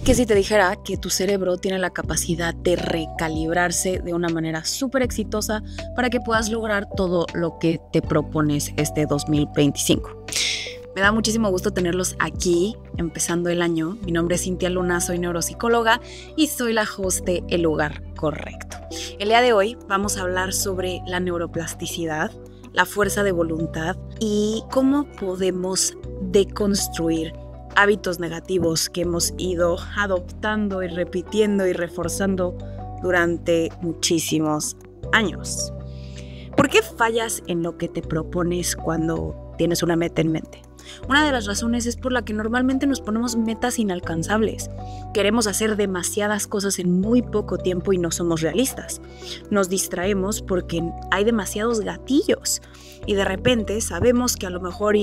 ¿Qué si te dijera que tu cerebro tiene la capacidad de recalibrarse de una manera súper exitosa para que puedas lograr todo lo que te propones este 2025? Me da muchísimo gusto tenerlos aquí, empezando el año. Mi nombre es Cintia Luna, soy neuropsicóloga y soy la host de El Lugar Correcto. El día de hoy vamos a hablar sobre la neuroplasticidad, la fuerza de voluntad y cómo podemos deconstruir hábitos negativos que hemos ido adoptando y repitiendo y reforzando durante muchísimos años. ¿Por qué fallas en lo que te propones cuando tienes una meta en mente? Una de las razones es por la que normalmente nos ponemos metas inalcanzables. Queremos hacer demasiadas cosas en muy poco tiempo y no somos realistas. Nos distraemos porque hay demasiados gatillos y de repente sabemos que a lo mejor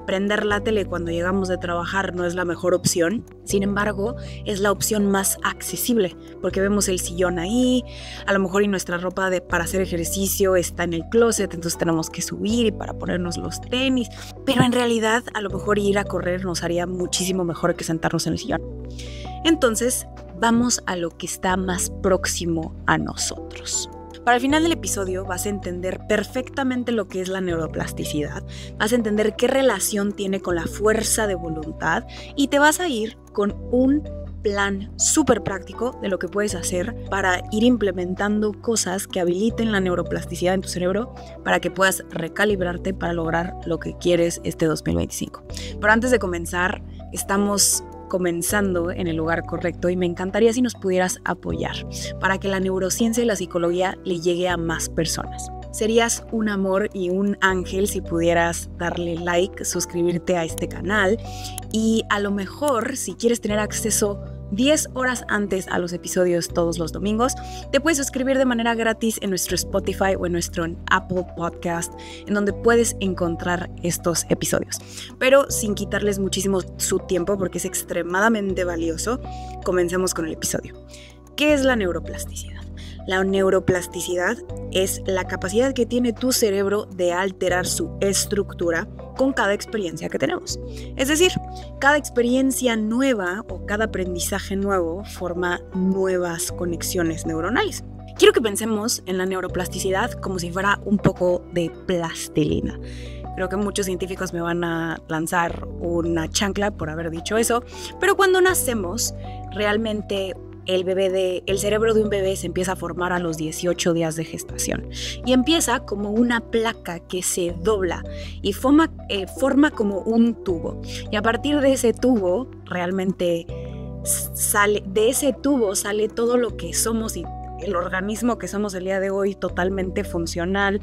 prender la tele cuando llegamos de trabajar no es la mejor opción. Sin embargo, es la opción más accesible porque vemos el sillón ahí, a lo mejor nuestra ropa para hacer ejercicio está en el closet, entonces tenemos que subir para ponernos los tenis. Pero en realidad, a lo mejor ir a correr nos haría muchísimo mejor que sentarnos en el sillón. Entonces, vamos a lo que está más próximo a nosotros. Para el final del episodio vas a entender perfectamente lo que es la neuroplasticidad, vas a entender qué relación tiene con la fuerza de voluntad y te vas a ir con un plan súper práctico de lo que puedes hacer para ir implementando cosas que habiliten la neuroplasticidad en tu cerebro para que puedas recalibrarte para lograr lo que quieres este 2025. Pero antes de comenzar, estamos comenzando en el lugar correcto y me encantaría si nos pudieras apoyar para que la neurociencia y la psicología le llegue a más personas. Serías un amor y un ángel si pudieras darle like, suscribirte a este canal y a lo mejor si quieres tener acceso 10 horas antes a los episodios todos los domingos, te puedes suscribir de manera gratis en nuestro Spotify o en nuestro Apple Podcast, en donde puedes encontrar estos episodios. Pero sin quitarles muchísimo su tiempo, porque es extremadamente valioso, comencemos con el episodio. ¿Qué es la neuroplasticidad? La neuroplasticidad es la capacidad que tiene tu cerebro de alterar su estructura con cada experiencia que tenemos. Es decir, cada experiencia nueva o cada aprendizaje nuevo forma nuevas conexiones neuronales. Quiero que pensemos en la neuroplasticidad como si fuera un poco de plastilina. Creo que muchos científicos me van a lanzar una chancla por haber dicho eso, pero cuando nacemos, realmente el cerebro de un bebé se empieza a formar a los 18 días de gestación y empieza como una placa que se dobla y forma como un tubo, y a partir de ese tubo realmente sale todo lo que somos y el organismo que somos el día de hoy totalmente funcional.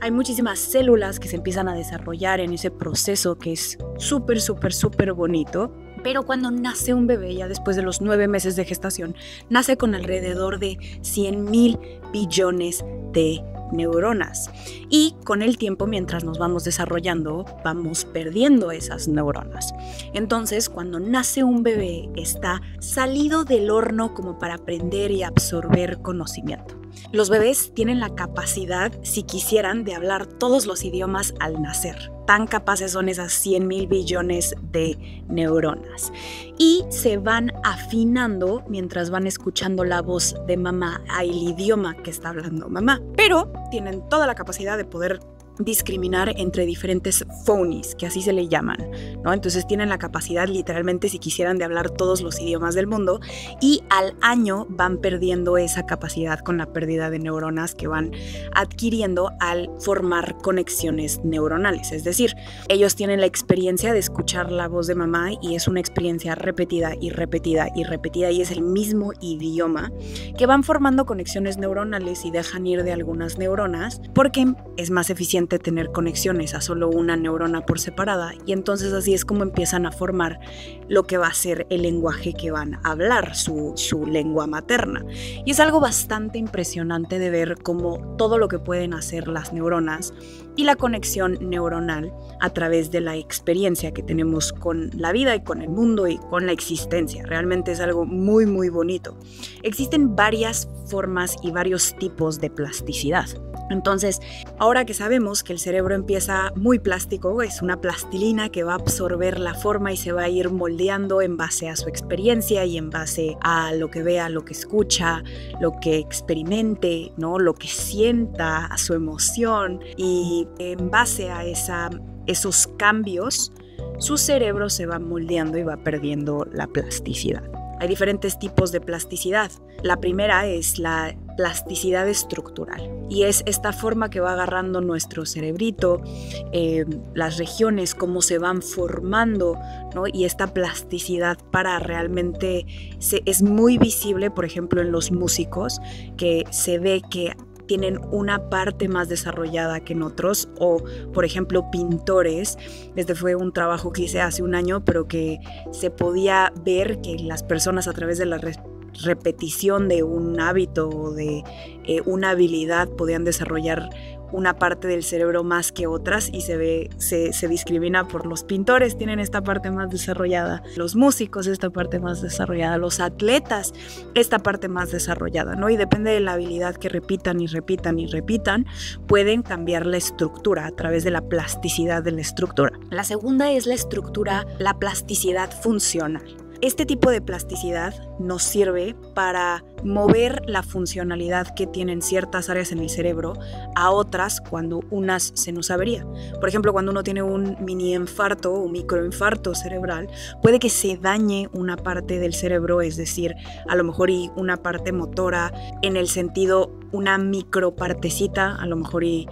Hay muchísimas células que se empiezan a desarrollar en ese proceso que es súper, súper, súper bonito. Pero cuando nace un bebé, ya después de los 9 meses de gestación, nace con alrededor de 100,000 billones de neuronas. Y con el tiempo, mientras nos vamos desarrollando, vamos perdiendo esas neuronas. Entonces, cuando nace un bebé, está salido del horno como para aprender y absorber conocimiento. Los bebés tienen la capacidad, si quisieran, de hablar todos los idiomas al nacer. Tan capaces son esas 100,000 billones de neuronas. Y se van afinando mientras van escuchando la voz de mamá, el idioma que está hablando mamá. Pero tienen toda la capacidad de poder discriminar entre diferentes phonies, que así se le llaman, ¿no? Entonces tienen la capacidad literalmente, si quisieran, de hablar todos los idiomas del mundo, y al año van perdiendo esa capacidad con la pérdida de neuronas que van adquiriendo al formar conexiones neuronales. Es decir, ellos tienen la experiencia de escuchar la voz de mamá y es una experiencia repetida y repetida y repetida y es el mismo idioma, que van formando conexiones neuronales y dejan ir de algunas neuronas porque es más eficiente tener conexiones a solo una neurona por separada, y entonces así es como empiezan a formar lo que va a ser el lenguaje que van a hablar, su lengua materna. Y es algo bastante impresionante de ver cómo todo lo que pueden hacer las neuronas y la conexión neuronal a través de la experiencia que tenemos con la vida y con el mundo y con la existencia. Realmente es algo muy, muy bonito. Existen varias formas y varios tipos de plasticidad. Entonces, ahora que sabemos que el cerebro empieza muy plástico, es una plastilina que va a absorber la forma y se va a ir moldeando en base a su experiencia y en base a lo que vea, lo que escucha, lo que experimente, ¿no? Lo que sienta, a su emoción, y en base a esos cambios, su cerebro se va moldeando y va perdiendo la plasticidad. Hay diferentes tipos de plasticidad. La primera es la plasticidad estructural y es esta forma que va agarrando nuestro cerebrito, las regiones, cómo se van formando, ¿no? Y esta plasticidad para realmente es muy visible, por ejemplo, en los músicos, que se ve que tienen una parte más desarrollada que en otros, o por ejemplo pintores. Este fue un trabajo que hice hace un año, pero que se podía ver que las personas, a través de la repetición de un hábito o de una habilidad, podían desarrollar una parte del cerebro más que otras, y se discrimina por los pintores, tienen esta parte más desarrollada, los músicos esta parte más desarrollada, los atletas esta parte más desarrollada, ¿no? Y depende de la habilidad que repitan y repitan y repitan, pueden cambiar la estructura a través de la plasticidad de la estructura. La segunda es la plasticidad funcional. Este tipo de plasticidad nos sirve para mover la funcionalidad que tienen ciertas áreas en el cerebro a otras cuando unas se nos avería. Por ejemplo, cuando uno tiene un mini infarto o microinfarto cerebral, puede que se dañe una parte del cerebro, es decir, a lo mejor y una parte motora, en el sentido una micropartecita, a lo mejor y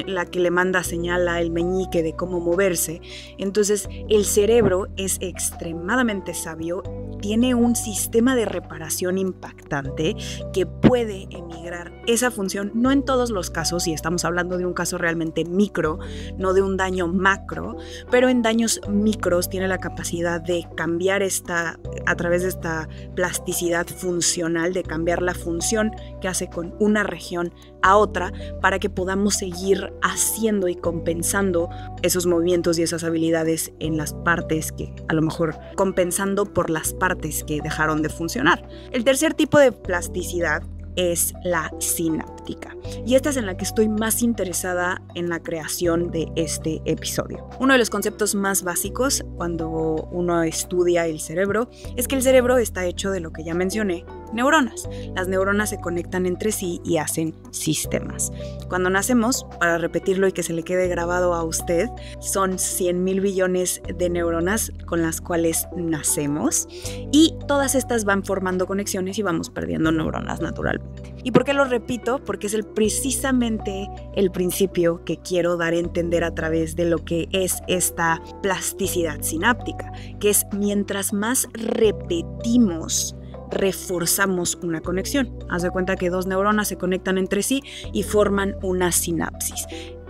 la que le manda señal al meñique de cómo moverse. Entonces, el cerebro es extremadamente sabio, tiene un sistema de reparación impactante que puede emigrar esa función, no en todos los casos, y estamos hablando de un caso realmente micro, no de un daño macro, pero en daños micros tiene la capacidad de cambiar a través de esta plasticidad funcional, de cambiar la función que hace con una región a otra, para que podamos seguir haciendo y compensando esos movimientos y esas habilidades en las partes que, a lo mejor, compensando por las partes que dejaron de funcionar. El tercer tipo de plasticidad es la sináptica, y esta es en la que estoy más interesada en la creación de este episodio. Uno de los conceptos más básicos cuando uno estudia el cerebro es que el cerebro está hecho de lo que ya mencioné, neuronas. Las neuronas se conectan entre sí y hacen sistemas. Cuando nacemos, para repetirlo y que se le quede grabado a usted, son 100,000 billones de neuronas con las cuales nacemos, y todas estas van formando conexiones y vamos perdiendo neuronas naturalmente. ¿Y por qué lo repito? Porque es precisamente el principio que quiero dar a entender a través de lo que es esta plasticidad sináptica, que es mientras más repetimos, reforzamos una conexión. Haz de cuenta que dos neuronas se conectan entre sí y forman una sinapsis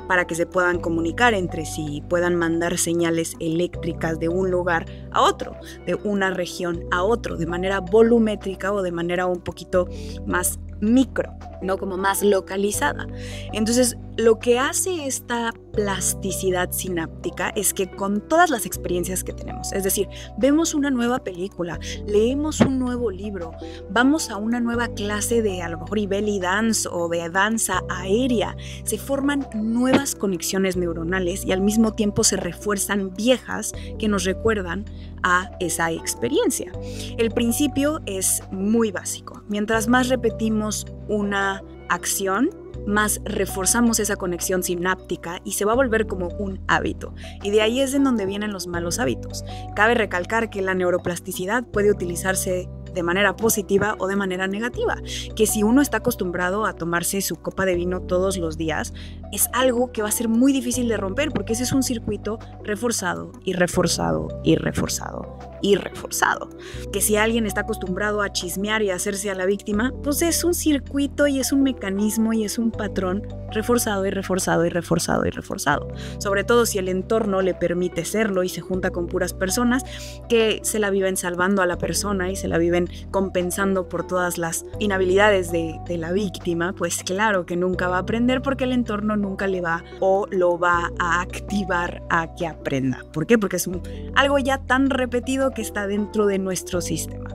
para que se puedan comunicar entre sí y puedan mandar señales eléctricas de un lugar a otro, de una región a otro, de manera volumétrica o de manera un poquito más micro, ¿no? Como más localizada. Entonces, lo que hace esta plasticidad sináptica es que con todas las experiencias que tenemos, es decir, vemos una nueva película, leemos un nuevo libro, vamos a una nueva clase de a lo mejor belly dance o de danza aérea, se forman nuevas conexiones neuronales y al mismo tiempo se refuerzan viejas que nos recuerdan a esa experiencia. El principio es muy básico. Mientras más repetimos una acción, más reforzamos esa conexión sináptica y se va a volver como un hábito. Y de ahí es en donde vienen los malos hábitos. Cabe recalcar que la neuroplasticidad puede utilizarse de manera positiva o de manera negativa, que si uno está acostumbrado a tomarse su copa de vino todos los días, es algo que va a ser muy difícil de romper, porque ese es un circuito reforzado y reforzado y reforzado y reforzado. Que si alguien está acostumbrado a chismear y a hacerse a la víctima, pues es un circuito y es un mecanismo y es un patrón reforzado y reforzado y reforzado y reforzado. Sobre todo si el entorno le permite serlo y se junta con puras personas que se la viven salvando a la persona y se la viven estén compensando por todas las inhabilidades de la víctima, pues claro que nunca va a aprender porque el entorno nunca le va o lo va a activar a que aprenda. ¿Por qué? Porque es algo ya tan repetido que está dentro de nuestro sistema.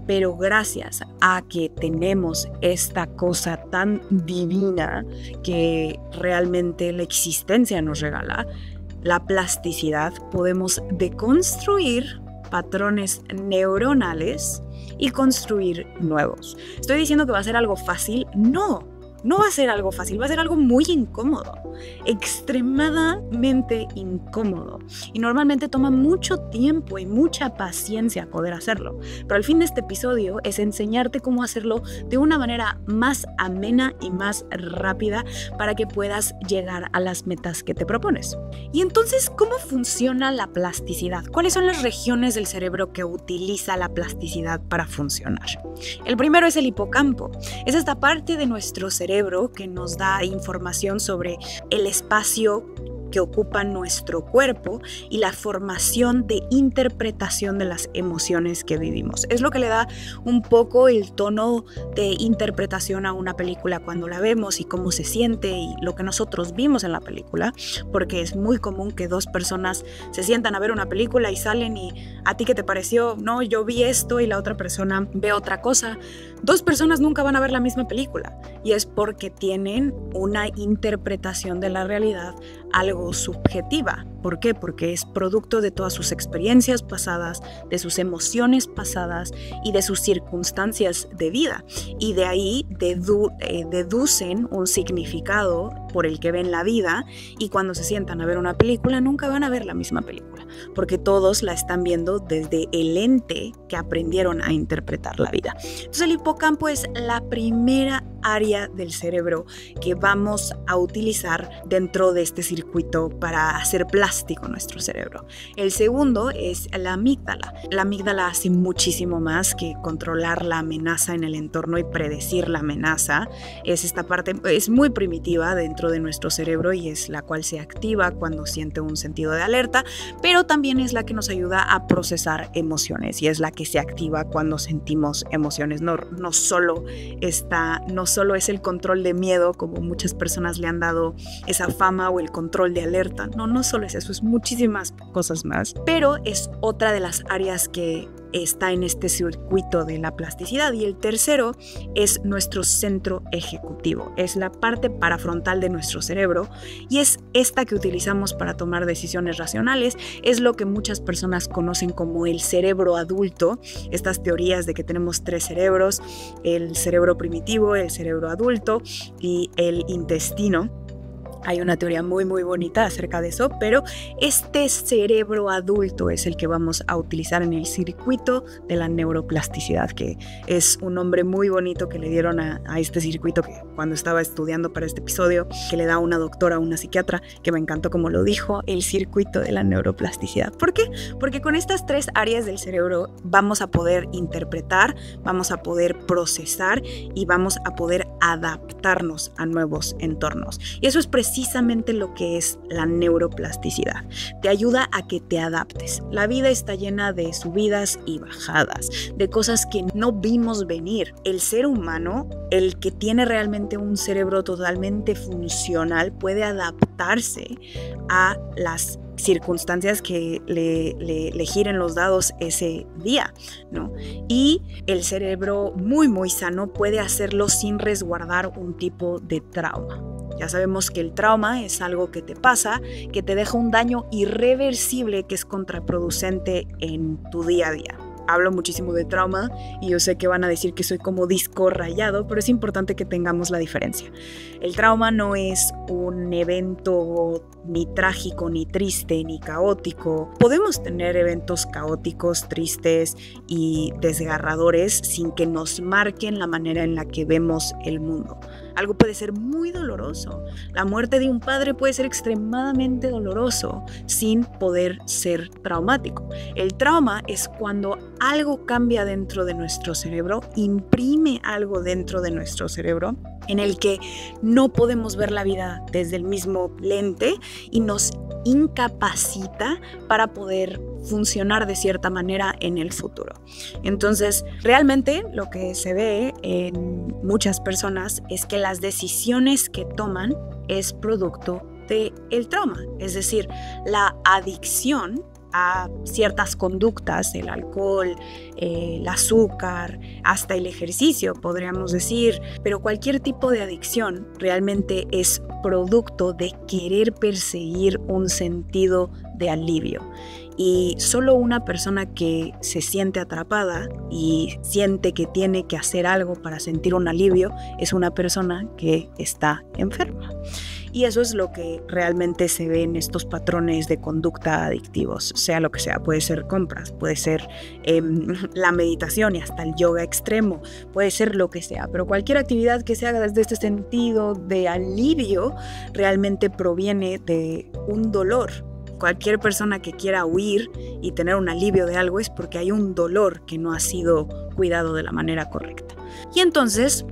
Pero gracias a que tenemos esta cosa tan divina que realmente la existencia nos regala, la plasticidad, podemos deconstruir patrones neuronales y construir nuevos. ¿Estoy diciendo que va a ser algo fácil? No va a ser algo fácil, va a ser algo muy incómodo, extremadamente incómodo. Y normalmente toma mucho tiempo y mucha paciencia poder hacerlo. Pero el fin de este episodio es enseñarte cómo hacerlo de una manera más amena y más rápida para que puedas llegar a las metas que te propones. Y entonces, ¿cómo funciona la plasticidad? ¿Cuáles son las regiones del cerebro que utiliza la plasticidad para funcionar? El primero es el hipocampo. Es esta parte de nuestro cerebro que nos da información sobre el espacio que ocupa nuestro cuerpo y la formación de interpretación de las emociones que vivimos. Es lo que le da un poco el tono de interpretación a una película cuando la vemos y cómo se siente y lo que nosotros vimos en la película, porque es muy común que dos personas se sientan a ver una película y salen y ¿a ti qué te pareció? No, yo vi esto y la otra persona ve otra cosa. Dos personas nunca van a ver la misma película y es porque tienen una interpretación de la realidad algo subjetiva. ¿Por qué? Porque es producto de todas sus experiencias pasadas, de sus emociones pasadas y de sus circunstancias de vida. Y de ahí deducen un significado por el que ven la vida y cuando se sientan a ver una película nunca van a ver la misma película, porque todos la están viendo desde el lente que aprendieron a interpretar la vida. Entonces el hipocampo es la primera área del cerebro que vamos a utilizar dentro de este circuito para hacer plástico nuestro cerebro. El segundo es la amígdala. La amígdala hace muchísimo más que controlar la amenaza en el entorno y predecir la amenaza. Es esta parte, es muy primitiva dentro de nuestro cerebro y es la cual se activa cuando siente un sentido de alerta, pero también es la que nos ayuda a procesar emociones y es la que se activa cuando sentimos emociones. No solo es el control de miedo, como muchas personas le han dado esa fama, o el control de alerta. No solo es eso, es muchísimas cosas más, pero es otra de las áreas que está en este circuito de la plasticidad. Y el tercero es nuestro centro ejecutivo, es la parte parafrontal de nuestro cerebro y es esta que utilizamos para tomar decisiones racionales. Es lo que muchas personas conocen como el cerebro adulto, estas teorías de que tenemos tres cerebros: el cerebro primitivo, el cerebro adulto y el intestino. Hay una teoría muy bonita acerca de eso, pero este cerebro adulto es el que vamos a utilizar en el circuito de la neuroplasticidad, que es un nombre muy bonito que le dieron a este circuito que cuando estaba estudiando para este episodio, que le da una doctora, una psiquiatra, que me encantó como lo dijo, el circuito de la neuroplasticidad. ¿Por qué? Porque con estas tres áreas del cerebro vamos a poder interpretar, vamos a poder procesar y vamos a poder adaptarnos a nuevos entornos. Y eso es precisamente lo que es la neuroplasticidad. Te ayuda a que te adaptes. La vida está llena de subidas y bajadas, de cosas que no vimos venir. El ser humano, el que tiene realmente un cerebro totalmente funcional, puede adaptarse a las circunstancias que le giren los dados ese día, ¿no? Y el cerebro muy sano puede hacerlo sin resguardar un tipo de trauma. Ya sabemos que el trauma es algo que te pasa, que te deja un daño irreversible que es contraproducente en tu día a día. Hablo muchísimo de trauma y yo sé que van a decir que soy como disco rayado, pero es importante que tengamos la diferencia. El trauma no es un evento ni trágico, ni triste, ni caótico. Podemos tener eventos caóticos, tristes y desgarradores sin que nos marquen la manera en la que vemos el mundo. Algo puede ser muy doloroso. La muerte de un padre puede ser extremadamente doloroso sin poder ser traumático. El trauma es cuando algo cambia dentro de nuestro cerebro, imprime algo dentro de nuestro cerebro en el que no podemos ver la vida desde el mismo lente y nos incapacita para poder funcionar de cierta manera en el futuro. Entonces, realmente lo que se ve en muchas personas es que las decisiones que toman es producto del trauma, es decir, la adicción a ciertas conductas, el alcohol, el azúcar, hasta el ejercicio, podríamos decir, pero cualquier tipo de adicción realmente es producto de querer perseguir un sentido de alivio. Y solo una persona que se siente atrapada y siente que tiene que hacer algo para sentir un alivio es una persona que está enferma. Y eso es lo que realmente se ve en estos patrones de conducta adictivos, sea lo que sea. Puede ser compras, puede ser la meditación y hasta el yoga extremo, puede ser lo que sea. Pero cualquier actividad que se haga desde este sentido de alivio realmente proviene de un dolor. Cualquier persona que quiera huir y tener un alivio de algo es porque hay un dolor que no ha sido cuidado de la manera correcta. Y entonces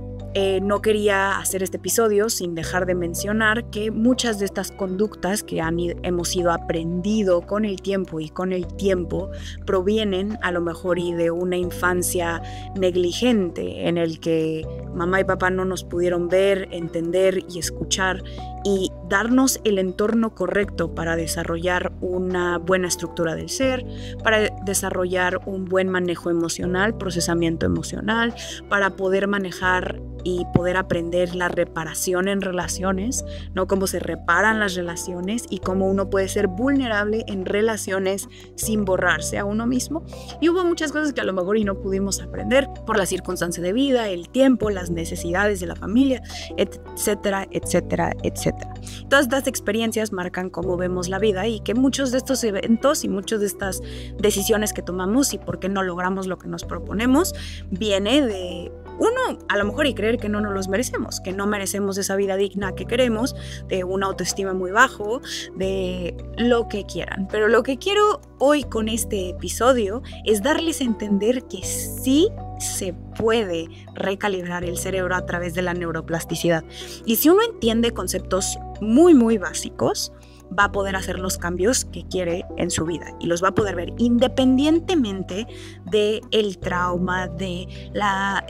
no quería hacer este episodio sin dejar de mencionar que muchas de estas conductas que hemos ido aprendido con el tiempo provienen a lo mejor y de una infancia negligente en el que mamá y papá no nos pudieron ver, entender y escuchar y darnos el entorno correcto para desarrollar una buena estructura del ser, para desarrollar un buen manejo emocional, procesamiento emocional, para poder manejar y poder aprender la reparación en relaciones, ¿no? Cómo se reparan las relaciones y cómo uno puede ser vulnerable en relaciones sin borrarse a uno mismo. Y hubo muchas cosas que a lo mejor y no pudimos aprender por la circunstancia de vida, el tiempo, las necesidades de la familia, etcétera, etcétera, etcétera. Todas estas experiencias marcan cómo vemos la vida y que muchos de estos eventos y muchas de estas decisiones que tomamos y por qué no logramos lo que nos proponemos viene de uno, a lo mejor y creer que no nos los merecemos, que no merecemos esa vida digna que queremos, de una autoestima muy bajo, de lo que quieran. Pero lo que quiero hoy con este episodio es darles a entender que sí se puede recalibrar el cerebro a través de la neuroplasticidad. Y si uno entiende conceptos muy básicos, va a poder hacer los cambios que quiere en su vida y los va a poder ver independientemente del trauma, de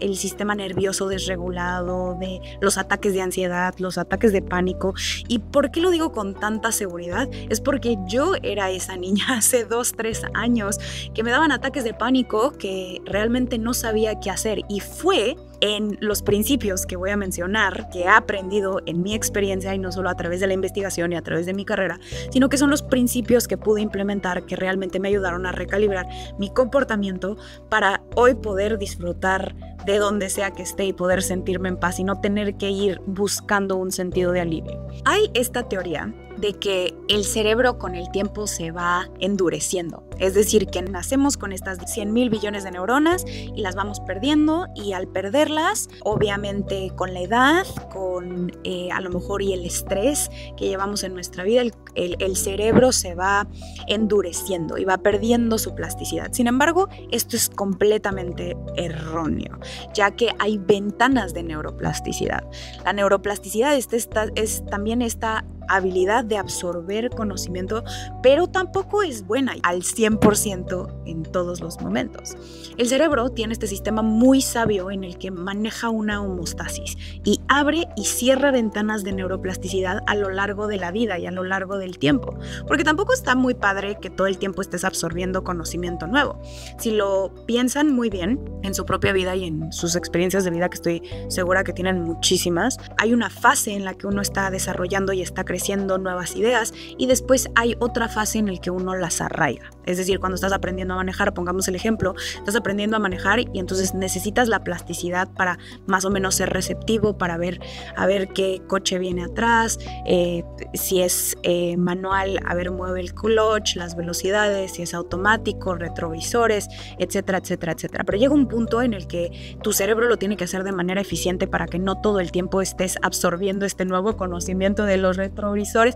el sistema nervioso desregulado, de los ataques de ansiedad, los ataques de pánico. ¿Y por qué lo digo con tanta seguridad? Es porque yo era esa niña hace 2-3 años que me daban ataques de pánico que realmente no sabía qué hacer, y fue en los principios que voy a mencionar, que he aprendido en mi experiencia y no solo a través de la investigación y a través de mi carrera, sino que son los principios que pude implementar que realmente me ayudaron a recalibrar mi comportamiento para hoy poder disfrutar de donde sea que esté y poder sentirme en paz y no tener que ir buscando un sentido de alivio. Hay esta teoría de que el cerebro con el tiempo se va endureciendo. Es decir, que nacemos con estas 100,000 billones de neuronas y las vamos perdiendo, y al perderlas, obviamente con la edad, con a lo mejor y el estrés que llevamos en nuestra vida, el cerebro se va endureciendo y va perdiendo su plasticidad. Sin embargo, esto es completamente erróneo, ya que hay ventanas de neuroplasticidad. La neuroplasticidad es también esta habilidad de absorber conocimiento, pero tampoco es buena al 100% en todos los momentos. El cerebro tiene este sistema muy sabio en el que maneja una homeostasis y abre y cierra ventanas de neuroplasticidad a lo largo de la vida y a lo largo del tiempo, porque tampoco está muy padre que todo el tiempo estés absorbiendo conocimiento nuevo. Si lo piensan muy bien en su propia vida y en sus experiencias de vida, que estoy segura que tienen muchísimas, hay una fase en la que uno está desarrollando y está creciendo nuevas ideas, y después hay otra fase en la que uno las arraiga. Es decir, cuando estás aprendiendo a manejar, pongamos el ejemplo, estás aprendiendo a manejar y entonces necesitas la plasticidad para más o menos ser receptivo, para ver qué coche viene atrás, si es manual, mueve el clutch, las velocidades, si es automático, retrovisores, etcétera, etcétera, etcétera. Pero llega un punto en el que tu cerebro lo tiene que hacer de manera eficiente para que no todo el tiempo estés absorbiendo este nuevo conocimiento de los retrovisores retrovisores,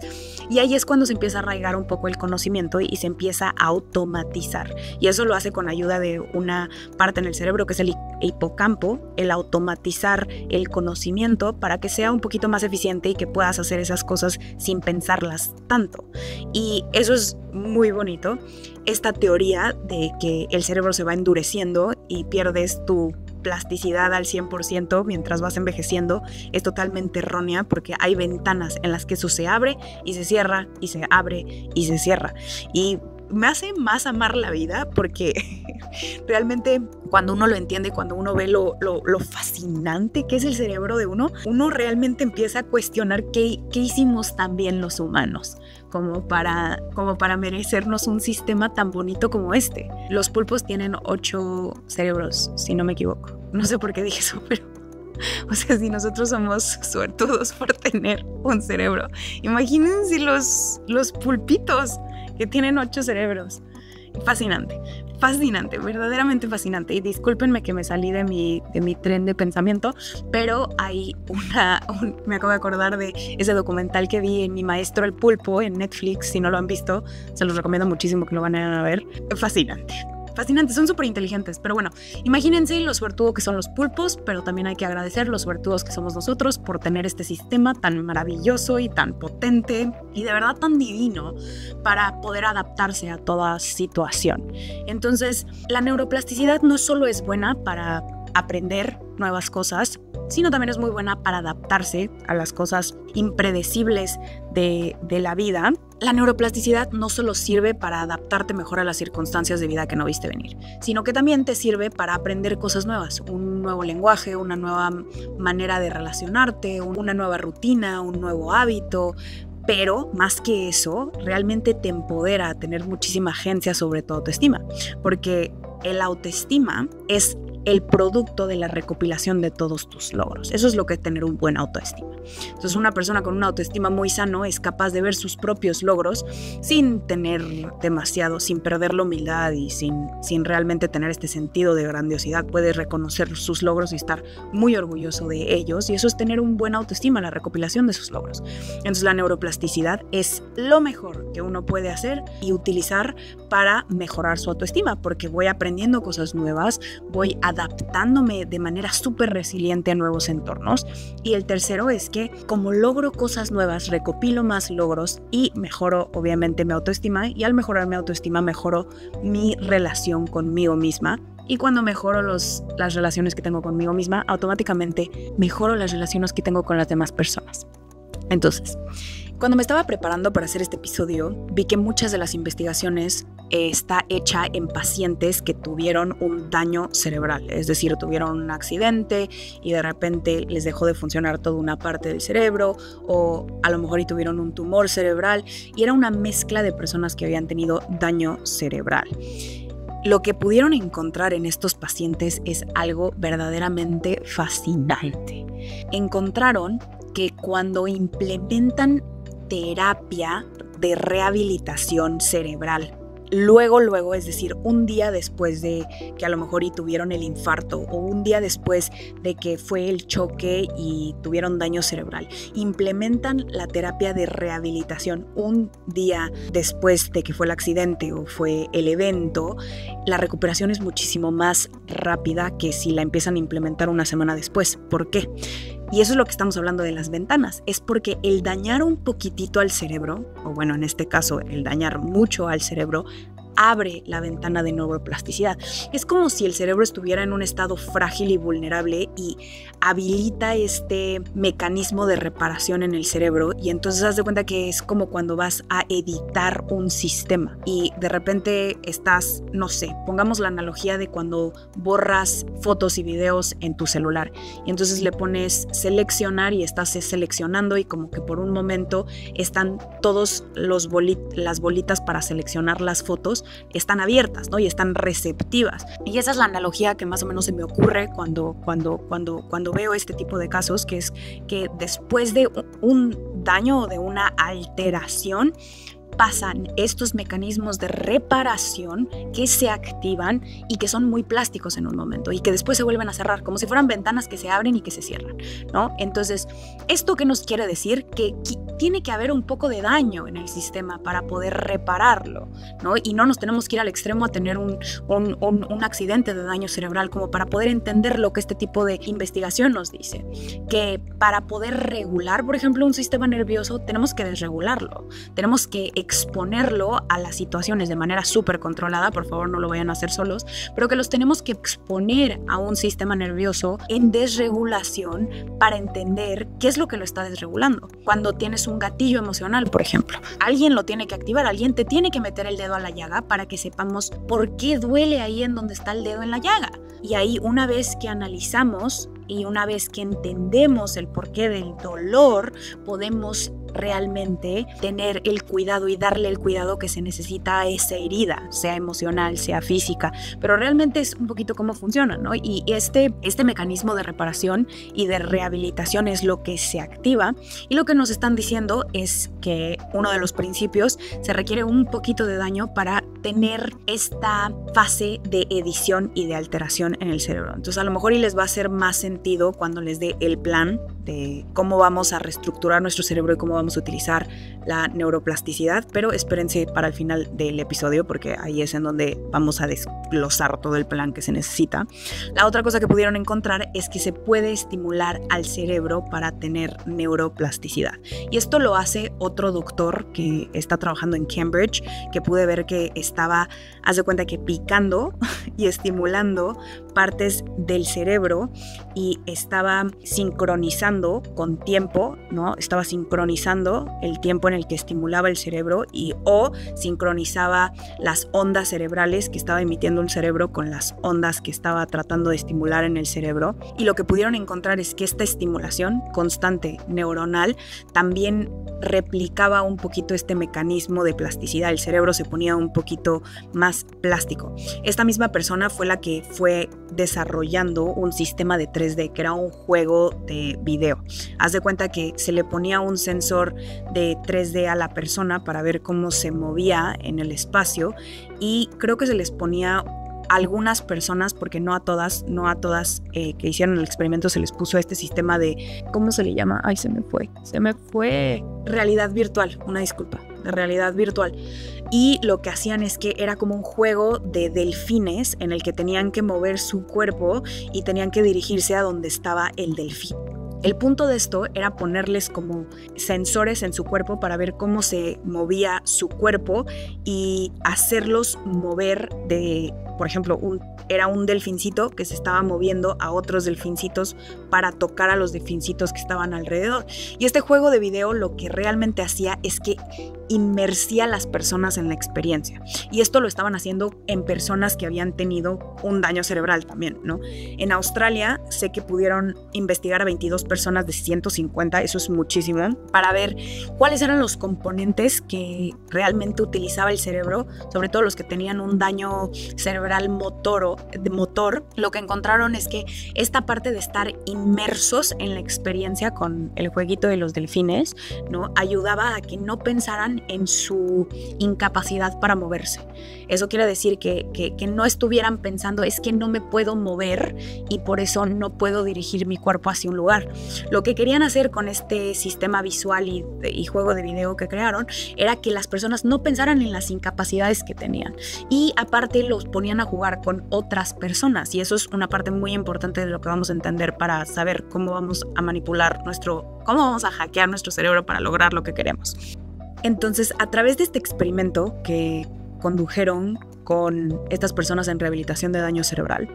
y ahí es cuando se empieza a arraigar un poco el conocimiento y se empieza a automatizar. Y eso lo hace con ayuda de una parte en el cerebro que es el hipocampo, el automatizar el conocimiento para que sea un poquito más eficiente y que puedas hacer esas cosas sin pensarlas tanto. Y eso es muy bonito. Esta teoría de que el cerebro se va endureciendo y pierdes tu plasticidad al 100% mientras vas envejeciendo es totalmente errónea, porque hay ventanas en las que eso se abre y se cierra y se abre y se cierra. Y me hace más amar la vida porque realmente cuando uno lo entiende, cuando uno ve lo fascinante que es el cerebro de uno realmente empieza a cuestionar qué hicimos tan bien los humanos como para merecernos un sistema tan bonito como este. Los pulpos tienen 8 cerebros, si no me equivoco. No sé por qué dije eso, pero o sea, si nosotros somos suertudos por tener un cerebro, imagínense los pulpitos que tienen 8 cerebros. Fascinante, verdaderamente fascinante. Y discúlpenme que me salí de mi tren de pensamiento, pero hay me acabo de acordar de ese documental que vi en Mi Maestro el Pulpo en Netflix. Si no lo han visto, se los recomiendo muchísimo que lo van a ver. Fascinantes, son súper inteligentes, pero bueno, imagínense lo suertudo que son los pulpos, pero también hay que agradecer los suertudos que somos nosotros por tener este sistema tan maravilloso y tan potente y de verdad tan divino para poder adaptarse a toda situación. Entonces, la neuroplasticidad no solo es buena para aprender nuevas cosas, sino también es muy buena para adaptarse a las cosas impredecibles de la vida. La neuroplasticidad no solo sirve para adaptarte mejor a las circunstancias de vida que no viste venir, sino que también te sirve para aprender cosas nuevas, un nuevo lenguaje, una nueva manera de relacionarte, una nueva rutina, un nuevo hábito. Pero más que eso, realmente te empodera a tener muchísima agencia sobre tu autoestima, porque el autoestima es el producto de la recopilación de todos tus logros. Eso es lo que es tener un buen autoestima. Entonces, una persona con una autoestima muy sano es capaz de ver sus propios logros sin perder la humildad y sin realmente tener este sentido de grandiosidad. Puede reconocer sus logros y estar muy orgulloso de ellos, y eso es tener un buen autoestima, la recopilación de sus logros. Entonces, la neuroplasticidad es lo mejor que uno puede hacer y utilizar para mejorar su autoestima, porque voy aprendiendo cosas nuevas, voy adaptándome de manera súper resiliente a nuevos entornos. Y el tercero es que como logro cosas nuevas, recopilo más logros y mejoro obviamente mi autoestima, y al mejorar mi autoestima mejoro mi relación conmigo misma. Y cuando mejoro las relaciones que tengo conmigo misma, automáticamente mejoro las relaciones que tengo con las demás personas. Entonces, cuando me estaba preparando para hacer este episodio, vi que muchas de las investigaciones está hecha en pacientes que tuvieron un daño cerebral, es decir, tuvieron un accidente y de repente les dejó de funcionar toda una parte del cerebro, o a lo mejor y tuvieron un tumor cerebral, y era una mezcla de personas que habían tenido daño cerebral. Lo que pudieron encontrar en estos pacientes es algo verdaderamente fascinante. Encontraron que cuando implementan terapia de rehabilitación cerebral, luego, es decir, un día después de que a lo mejor y tuvieron el infarto, o un día después de que fue el choque y tuvieron daño cerebral, implementan la terapia de rehabilitación un día después de que fue el accidente o fue el evento, la recuperación es muchísimo más rápida que si la empiezan a implementar una semana después. ¿Por qué? Y eso es lo que estamos hablando de las ventanas, es porque el dañar un poquitito al cerebro, o bueno, en este caso, el dañar mucho al cerebro, abre la ventana de neuroplasticidad. Es como si el cerebro estuviera en un estado frágil y vulnerable y habilita este mecanismo de reparación en el cerebro, y entonces haz de cuenta que es como cuando vas a editar un sistema y de repente estás, no sé, pongamos la analogía de cuando borras fotos y videos en tu celular y entonces le pones seleccionar y estás seleccionando, y como que por un momento están todos las bolitas para seleccionar las fotos están abiertas, ¿no? Y están receptivas. Y esa es la analogía que más o menos se me ocurre cuando veo este tipo de casos, que es que después de un daño o de una alteración, pasan estos mecanismos de reparación que se activan y que son muy plásticos en un momento y que después se vuelven a cerrar, como si fueran ventanas que se abren y que se cierran, ¿no? Entonces, ¿esto qué nos quiere decir? Que tiene que haber un poco de daño en el sistema para poder repararlo, ¿no? Y no nos tenemos que ir al extremo a tener un accidente de daño cerebral como para poder entender lo que este tipo de investigación nos dice. Que para poder regular, por ejemplo, un sistema nervioso, tenemos que desregularlo, tenemos que exponerlo a las situaciones de manera súper controlada, por favor no lo vayan a hacer solos, pero que los tenemos que exponer a un sistema nervioso en desregulación para entender qué es lo que lo está desregulando. Cuando tienes un gatillo emocional, por ejemplo, alguien lo tiene que activar, alguien te tiene que meter el dedo a la llaga para que sepamos por qué duele ahí en donde está el dedo en la llaga. Y ahí, una vez que analizamos y una vez que entendemos el porqué del dolor, podemos realmente tener el cuidado y darle el cuidado que se necesita a esa herida, sea emocional, sea física, pero realmente es un poquito cómo funciona, ¿no? Y este mecanismo de reparación y de rehabilitación es lo que se activa, y lo que nos están diciendo es que uno de los principios, se requiere un poquito de daño para tener esta fase de edición y de alteración en el cerebro. Entonces a lo mejor y les va a hacer más sentido cuando les dé el plan de cómo vamos a reestructurar nuestro cerebro y cómo vamos a utilizar la neuroplasticidad, pero espérense para el final del episodio porque ahí es en donde vamos a desglosar todo el plan que se necesita. La otra cosa que pudieron encontrar es que se puede estimular al cerebro para tener neuroplasticidad, y esto lo hace otro doctor que está trabajando en Cambridge, que pude ver que estaba, haz de cuenta que picando y estimulando partes del cerebro y estaba sincronizando con tiempo, ¿no? Estaba sincronizando el tiempo en el que estimulaba el cerebro o sincronizaba las ondas cerebrales que estaba emitiendo el cerebro con las ondas que estaba tratando de estimular en el cerebro. Y lo que pudieron encontrar es que esta estimulación constante neuronal también replicaba un poquito este mecanismo de plasticidad. El cerebro se ponía un poquito más plástico. Esta misma persona fue la que fue desarrollando un sistema de 3D, que era un juego de video. Haz de cuenta que se le ponía un sensor de 3D a la persona para ver cómo se movía en el espacio, y creo que se les ponía algunas personas, porque no a todas que hicieron el experimento se les puso este sistema de, ¿cómo se le llama? Ay, se me fue. Realidad virtual, una disculpa, de realidad virtual. Y lo que hacían es que era como un juego de delfines en el que tenían que mover su cuerpo y tenían que dirigirse a donde estaba el delfín. El punto de esto era ponerles como sensores en su cuerpo para ver cómo se movía su cuerpo y hacerlos mover de, por ejemplo, era un delfincito que se estaba moviendo a otros delfincitos para tocar a los delfincitos que estaban alrededor. Y este juego de video lo que realmente hacía es que inmersía a las personas en la experiencia. Y esto lo estaban haciendo en personas que habían tenido un daño cerebral también, ¿no? En Australia sé que pudieron investigar a 22 personas de 150, eso es muchísimo, para ver cuáles eran los componentes que realmente utilizaba el cerebro, sobre todo los que tenían un daño cerebral motor. Lo que encontraron es que esta parte de estar inmersos en la experiencia con el jueguito de los delfines, ¿no?, ayudaba a que no pensaran en su incapacidad para moverse. Eso quiere decir que no estuvieran pensando, es que no me puedo mover y por eso no puedo dirigir mi cuerpo hacia un lugar. Lo que querían hacer con este sistema visual y juego de video que crearon era que las personas no pensaran en las incapacidades que tenían, y aparte los ponían a jugar con otras personas, y eso es una parte muy importante de lo que vamos a entender para saber cómo vamos a manipular cómo vamos a hackear nuestro cerebro para lograr lo que queremos. Entonces, a través de este experimento que condujeron con estas personas en rehabilitación de daño cerebral,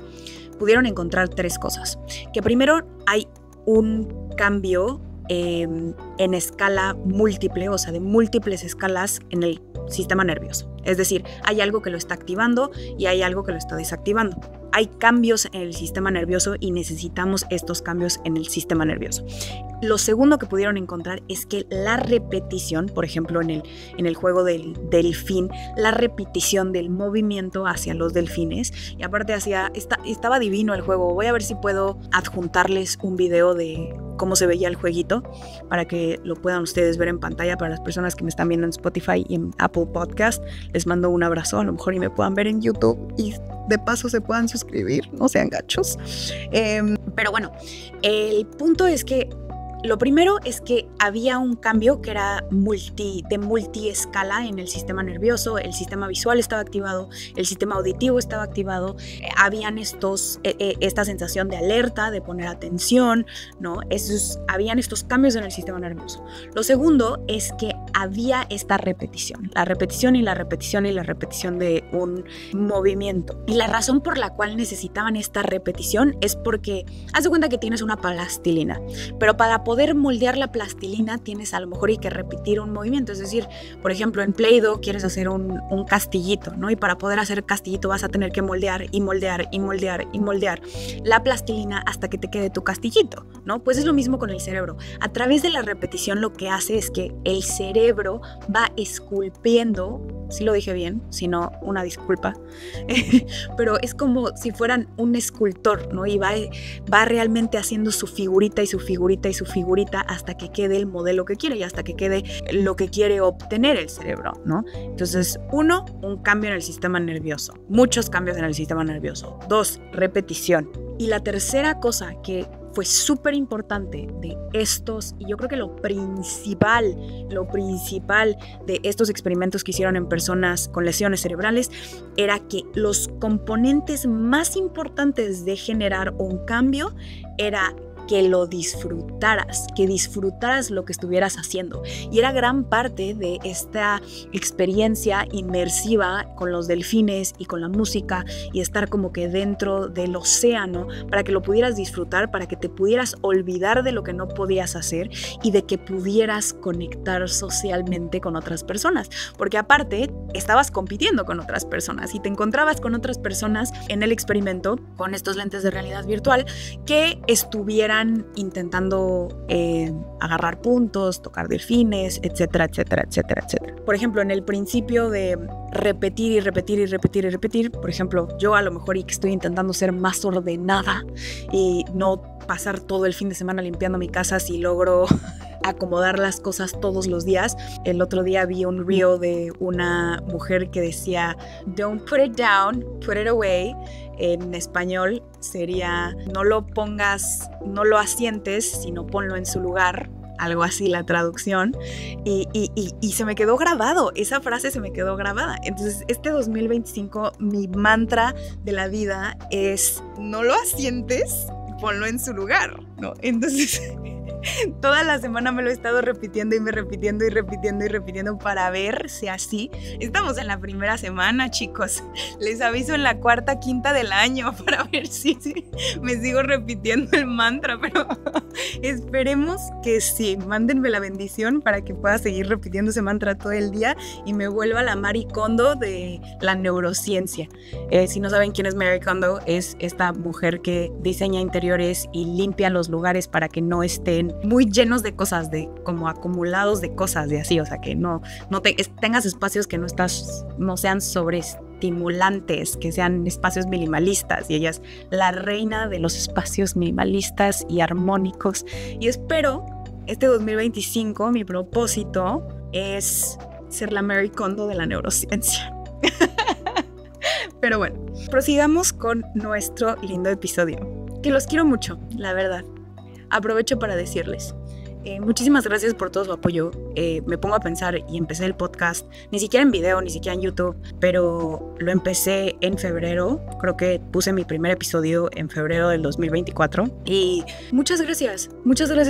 pudieron encontrar 3 cosas. Que primero hay un cambio en escala múltiple, o sea, de múltiples escalas en el sistema nervioso. Es decir, hay algo que lo está activando y hay algo que lo está desactivando. Hay cambios en el sistema nervioso y necesitamos estos cambios en el sistema nervioso. Lo segundo que pudieron encontrar es que la repetición, por ejemplo, en el juego del delfín, la repetición del movimiento hacia los delfines, y aparte estaba divino el juego. Voy a ver si puedo adjuntarles un video de cómo se veía el jueguito para que lo puedan ustedes ver en pantalla. Para las personas que me están viendo en Spotify y en Apple Podcast, les mando un abrazo, a lo mejor y me puedan ver en YouTube y de paso se puedan suscribir, no sean gachos. Pero bueno, el punto es que lo primero es que había un cambio que era de multiescala en el sistema nervioso. El sistema visual estaba activado, el sistema auditivo estaba activado, habían esta sensación de alerta, de poner atención, ¿no? Habían estos cambios en el sistema nervioso. Lo segundo es que había esta repetición, la repetición y la repetición y la repetición de un movimiento. Y la razón por la cual necesitaban esta repetición es porque haz de cuenta que tienes una plastilina, pero para poder moldear la plastilina tienes a lo mejor que repetir un movimiento. Es decir, por ejemplo, en Play-Doh quieres hacer un castillito, ¿no? Y para poder hacer castillito vas a tener que moldear y moldear y moldear y moldear la plastilina hasta que te quede tu castillito, ¿no? Pues es lo mismo con el cerebro. A través de la repetición lo que hace es que el cerebro va esculpiendo, si lo dije bien, si no, una disculpa, pero es como si fueran un escultor, ¿no? Y va realmente haciendo su figurita y su figurita y su figurita hasta que quede el modelo que quiere y hasta que quede lo que quiere obtener el cerebro, ¿no? Entonces, un cambio en el sistema nervioso, muchos cambios en el sistema nervioso. 2, repetición. Y la tercera cosa que fue súper importante de estos, y yo creo que lo principal de estos experimentos que hicieron en personas con lesiones cerebrales era que los componentes más importantes de generar un cambio era que lo disfrutaras, que disfrutaras lo que estuvieras haciendo. Y era gran parte de esta experiencia inmersiva con los delfines y con la música y estar como que dentro del océano para que lo pudieras disfrutar, para que te pudieras olvidar de lo que no podías hacer y de que pudieras conectar socialmente con otras personas. Porque aparte, estabas compitiendo con otras personas y te encontrabas con otras personas en el experimento con estos lentes de realidad virtual que estuvieran intentando agarrar puntos, tocar delfines, etcétera, etcétera, etcétera, etcétera. Por ejemplo, en el principio de repetir y repetir y repetir y repetir, por ejemplo, yo a lo mejor y que estoy intentando ser más ordenada y no pasar todo el fin de semana limpiando mi casa si logro acomodar las cosas todos los días. El otro día vi un reel de una mujer que decía "Don't put it down, put it away". En español sería no lo pongas, no lo asientes, sino ponlo en su lugar. Algo así la traducción, y se me quedó grabado, esa frase se me quedó grabada. Entonces este 2025 mi mantra de la vida es no lo asientes, ponlo en su lugar, ¿no? Entonces toda la semana me lo he estado repitiendo para ver si así. Estamos en la primera semana, chicos. Les aviso en la cuarta, quinta del año para ver si me sigo repitiendo el mantra, pero esperemos que sí. Mándenme la bendición para que pueda seguir repitiendo ese mantra todo el día y me vuelva la Marie Kondo de la neurociencia. Si no saben quién es Marie Kondo, es esta mujer que diseña interiores y limpia los lugares para que no estén muy llenos de cosas, de como acumulados de cosas, de así, o sea, que tengas espacios que no sean sobreestimulantes, que sean espacios minimalistas, y ella es la reina de los espacios minimalistas y armónicos. Y espero este 2025, mi propósito es ser la Marie Kondo de la neurociencia. Pero bueno, prosigamos con nuestro lindo episodio, que los quiero mucho, la verdad. Aprovecho para decirles, muchísimas gracias por todo su apoyo. Me pongo a pensar y empecé el podcast, ni siquiera en video, ni siquiera en YouTube, pero lo empecé en febrero. Creo que puse mi primer episodio en febrero del 2024. Y muchas gracias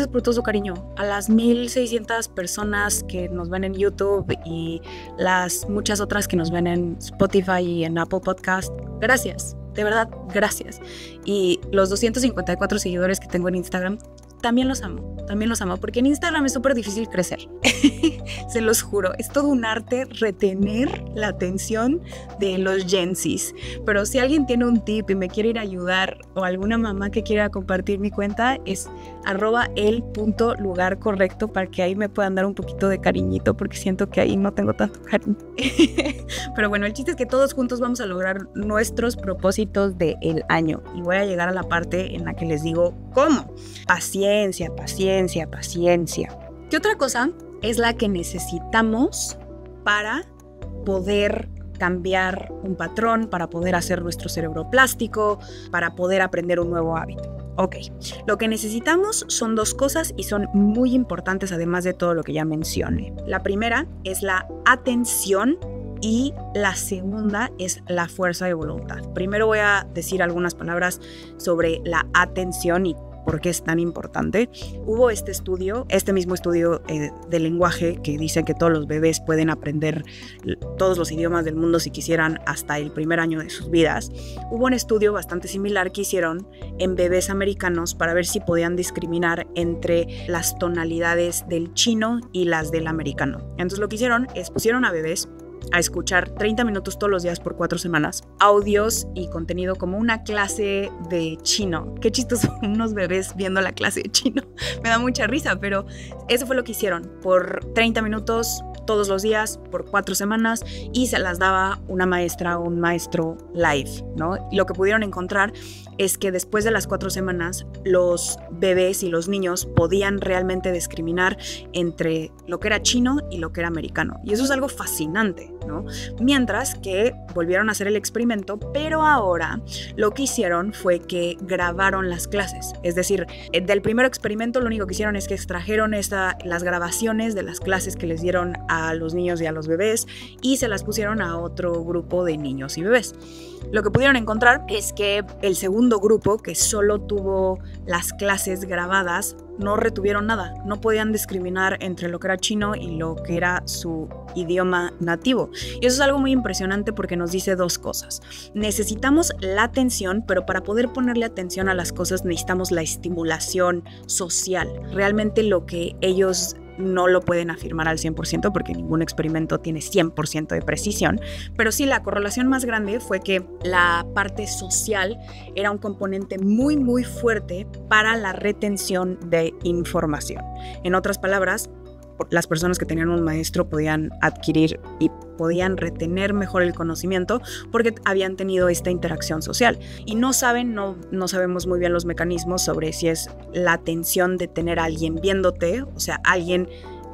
por todo su cariño. A las 1,600 personas que nos ven en YouTube y las muchas otras que nos ven en Spotify y en Apple Podcast, gracias. De verdad, gracias. Y los 254 seguidores que tengo en Instagram, también los amo, porque en Instagram es súper difícil crecer. Se los juro, es todo un arte retener la atención de los Gen Zs. Pero si alguien tiene un tip y me quiere ir a ayudar, o alguna mamá que quiera compartir mi cuenta, es @el.lugarcorrecto para que ahí me puedan dar un poquito de cariñito, porque siento que ahí no tengo tanto cariño. Pero bueno, el chiste es que todos juntos vamos a lograr nuestros propósitos del año. Y voy a llegar a la parte en la que les digo cómo. Paciencia, paciencia, paciencia, paciencia. ¿Qué otra cosa es la que necesitamos para poder cambiar un patrón, para poder hacer nuestro cerebro plástico, para poder aprender un nuevo hábito? Ok, lo que necesitamos son dos cosas y son muy importantes además de todo lo que ya mencioné. La primera es la atención y la segunda es la fuerza de voluntad. Primero voy a decir algunas palabras sobre la atención y por qué es tan importante. Hubo este mismo estudio de lenguaje que dice que todos los bebés pueden aprender todos los idiomas del mundo si quisieran hasta el primer año de sus vidas. Hubo un estudio bastante similar que hicieron en bebés americanos para ver si podían discriminar entre las tonalidades del chino y las del americano. Entonces lo que hicieron es pusieron a bebés a escuchar 30 minutos todos los días por 4 semanas, audios y contenido como una clase de chino. Qué chistoso, unos bebés viendo la clase de chino. Me da mucha risa, pero eso fue lo que hicieron por 30 minutos todos los días por 4 semanas y se las daba una maestra o un maestro live, ¿no? Y lo que pudieron encontrar es que después de las 4 semanas los bebés y los niños podían realmente discriminar entre lo que era chino y lo que era americano. Y eso es algo fascinante, ¿no? Mientras que volvieron a hacer el experimento, pero ahora lo que hicieron fue que grabaron las clases. Es decir, del primer experimento lo único que hicieron es que extrajeron las grabaciones de las clases que les dieron a los niños y a los bebés y se las pusieron a otro grupo de niños y bebés. Lo que pudieron encontrar es que el segundo grupo, que solo tuvo las clases grabadas, no retuvieron nada, no podían discriminar entre lo que era chino y lo que era su idioma nativo. Y eso es algo muy impresionante porque nos dice dos cosas. Necesitamos la atención, pero para poder ponerle atención a las cosas necesitamos la estimulación social. Realmente lo que ellos no lo pueden afirmar al 100% porque ningún experimento tiene 100% de precisión, pero sí la correlación más grande fue que la parte social era un componente muy muy fuerte para la retención de información. En otras palabras, las personas que tenían un maestro podían adquirir y podían retener mejor el conocimiento porque habían tenido esta interacción social. Y no sabemos muy bien los mecanismos sobre si es la atención de tener a alguien viéndote, o sea, alguien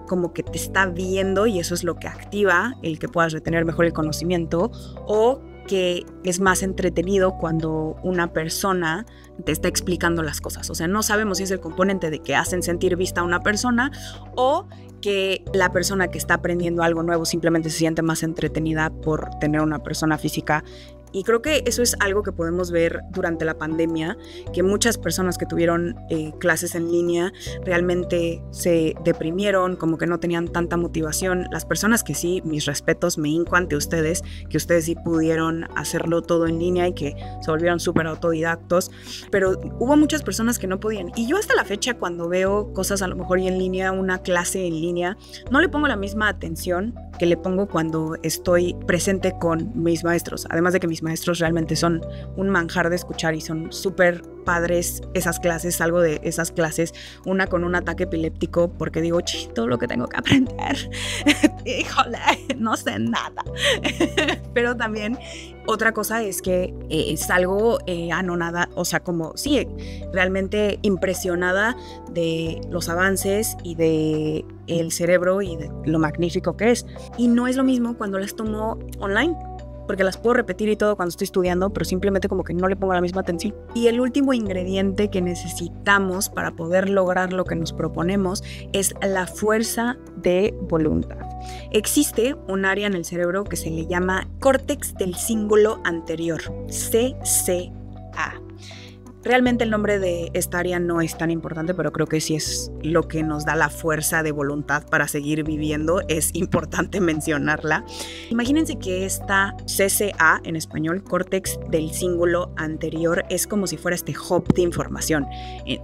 como que te está viendo y eso es lo que activa el que puedas retener mejor el conocimiento, o que es más entretenido cuando una persona te está explicando las cosas. O sea, no sabemos si es el componente de que hacen sentir vista a una persona o que la persona que está aprendiendo algo nuevo simplemente se siente más entretenida por tener una persona física. Y creo que eso es algo que podemos ver durante la pandemia, que muchas personas que tuvieron clases en línea realmente se deprimieron, como que no tenían tanta motivación. Las personas que sí, mis respetos, me hinco ante ustedes, que ustedes sí pudieron hacerlo todo en línea y que se volvieron súper autodidactos, pero hubo muchas personas que no podían. Y yo hasta la fecha cuando veo cosas a lo mejor y en línea, una clase en línea, no le pongo la misma atención que le pongo cuando estoy presente con mis maestros. Además de que mis maestros realmente son un manjar de escuchar y son súper padres esas clases. Salgo de esas clases una con un ataque epiléptico porque digo, todo lo que tengo que aprender, híjole, no sé nada. Pero también otra cosa es que salgo anonada, o sea, como sí, realmente impresionada de los avances y de el cerebro y de lo magnífico que es. Y no es lo mismo cuando las tomo online, porque las puedo repetir y todo cuando estoy estudiando, pero simplemente como que no le pongo la misma atención. Y el último ingrediente que necesitamos para poder lograr lo que nos proponemos es la fuerza de voluntad. Existe un área en el cerebro que se le llama córtex del cíngulo anterior, CCA. Realmente el nombre de esta área no es tan importante, pero creo que sí es lo que nos da la fuerza de voluntad para seguir viviendo. Es importante mencionarla. Imagínense que esta CCA, en español, córtex del cíngulo anterior, es como si fuera este hub de información,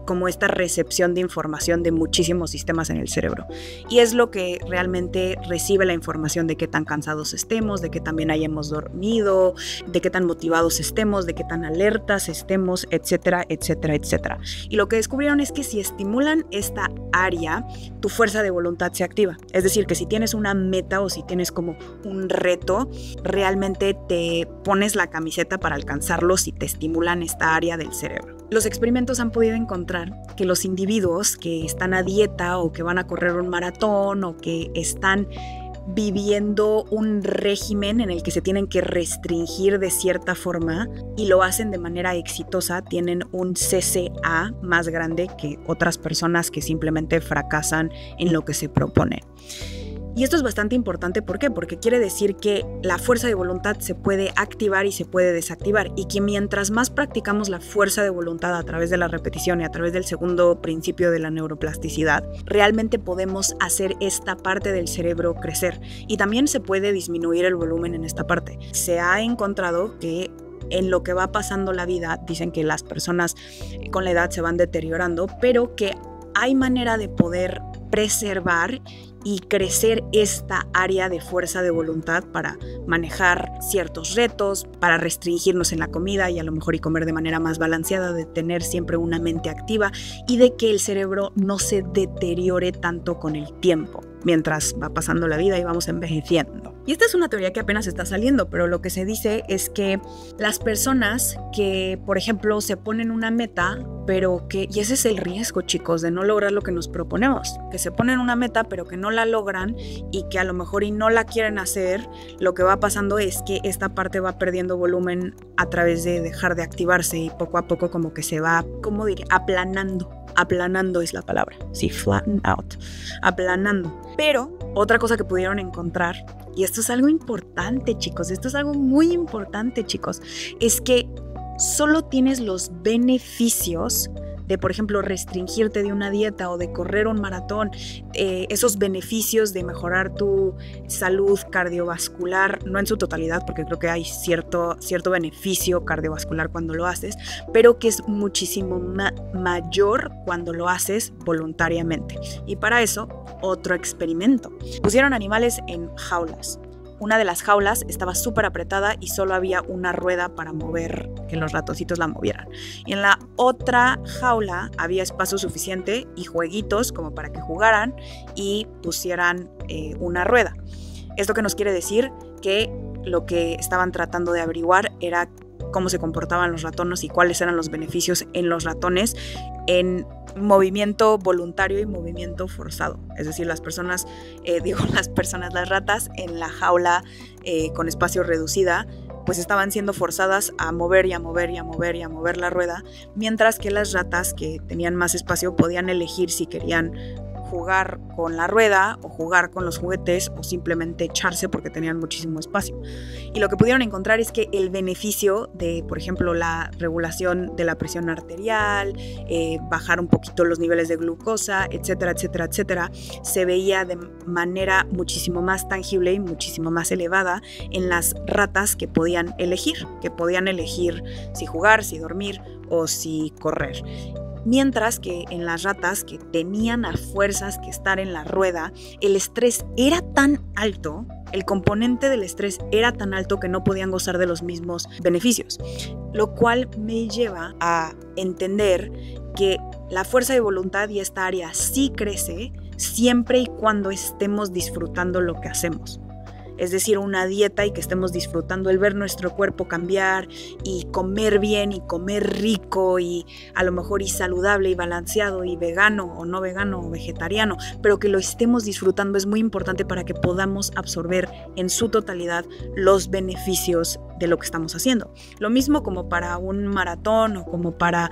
como esta recepción de información de muchísimos sistemas en el cerebro. Y es lo que realmente recibe la información de qué tan cansados estemos, de qué tan bien hayamos dormido, de qué tan motivados estemos, de qué tan alertas estemos, etcétera, etcétera, etcétera. Y lo que descubrieron es que si estimulan esta área, tu fuerza de voluntad se activa. Es decir, que si tienes una meta o si tienes como un reto, realmente te pones la camiseta para alcanzarlo si te estimulan esta área del cerebro. Los experimentos han podido encontrar que los individuos que están a dieta o que van a correr un maratón o que están viviendo un régimen en el que se tienen que restringir de cierta forma y lo hacen de manera exitosa, tienen un CCA más grande que otras personas que simplemente fracasan en lo que se proponen. Y esto es bastante importante, ¿por qué? Porque quiere decir que la fuerza de voluntad se puede activar y se puede desactivar, y que mientras más practicamos la fuerza de voluntad a través de la repetición y a través del segundo principio de la neuroplasticidad, realmente podemos hacer esta parte del cerebro crecer, y también se puede disminuir el volumen en esta parte. Se ha encontrado que en lo que va pasando la vida, dicen que las personas con la edad se van deteriorando, pero que hay manera de poder preservar y crecer esta área de fuerza de voluntad para manejar ciertos retos, para restringirnos en la comida y a lo mejor y comer de manera más balanceada, de tener siempre una mente activa y de que el cerebro no se deteriore tanto con el tiempo mientras va pasando la vida y vamos envejeciendo. Y esta es una teoría que apenas está saliendo, pero lo que se dice es que las personas que, por ejemplo, se ponen una meta, pero que, y ese es el riesgo, chicos, de no lograr lo que nos proponemos, que se ponen una meta, pero que no la logran y que a lo mejor y no la quieren hacer, lo que va pasando es que esta parte va perdiendo volumen a través de dejar de activarse y poco a poco como que se va, ¿cómo diría? Aplanando es la palabra, sí, flatten out, aplanando. Pero otra cosa que pudieron encontrar, y esto es algo importante, chicos, esto es algo muy importante, chicos, es que solo tienes los beneficios de, por ejemplo, restringirte de una dieta o de correr un maratón, esos beneficios de mejorar tu salud cardiovascular, no en su totalidad, porque creo que hay cierto beneficio cardiovascular cuando lo haces, pero que es muchísimo mayor cuando lo haces voluntariamente. Y para eso, otro experimento. Pusieron animales en jaulas. Una de las jaulas estaba súper apretada y solo había una rueda para mover, que los ratoncitos la movieran. Y en la otra jaula había espacio suficiente y jueguitos como para que jugaran y pusieran una rueda. ¿Esto qué nos quiere decir? Que lo que estaban tratando de averiguar era cómo se comportaban los ratones y cuáles eran los beneficios en los ratones en movimiento voluntario y movimiento forzado. Es decir, las ratas en la jaula con espacio reducida, pues estaban siendo forzadas a mover y a mover y a mover y a mover la rueda, mientras que las ratas que tenían más espacio podían elegir si querían jugar con la rueda o jugar con los juguetes o simplemente echarse porque tenían muchísimo espacio. Y lo que pudieron encontrar es que el beneficio de, por ejemplo, la regulación de la presión arterial, bajar un poquito los niveles de glucosa, etcétera, etcétera, etcétera, se veía de manera muchísimo más tangible y muchísimo más elevada en las ratas que podían elegir si jugar, si dormir o si correr. Mientras que en las ratas que tenían a fuerzas que estar en la rueda, el estrés era tan alto, el componente del estrés era tan alto que no podían gozar de los mismos beneficios. Lo cual me lleva a entender que la fuerza de voluntad y esta área sí crece siempre y cuando estemos disfrutando lo que hacemos. Es decir, una dieta y que estemos disfrutando el ver nuestro cuerpo cambiar y comer bien y comer rico y a lo mejor y saludable y balanceado y vegano o no vegano o vegetariano, pero que lo estemos disfrutando es muy importante para que podamos absorber en su totalidad los beneficios de lo que estamos haciendo. Lo mismo como para un maratón o como para,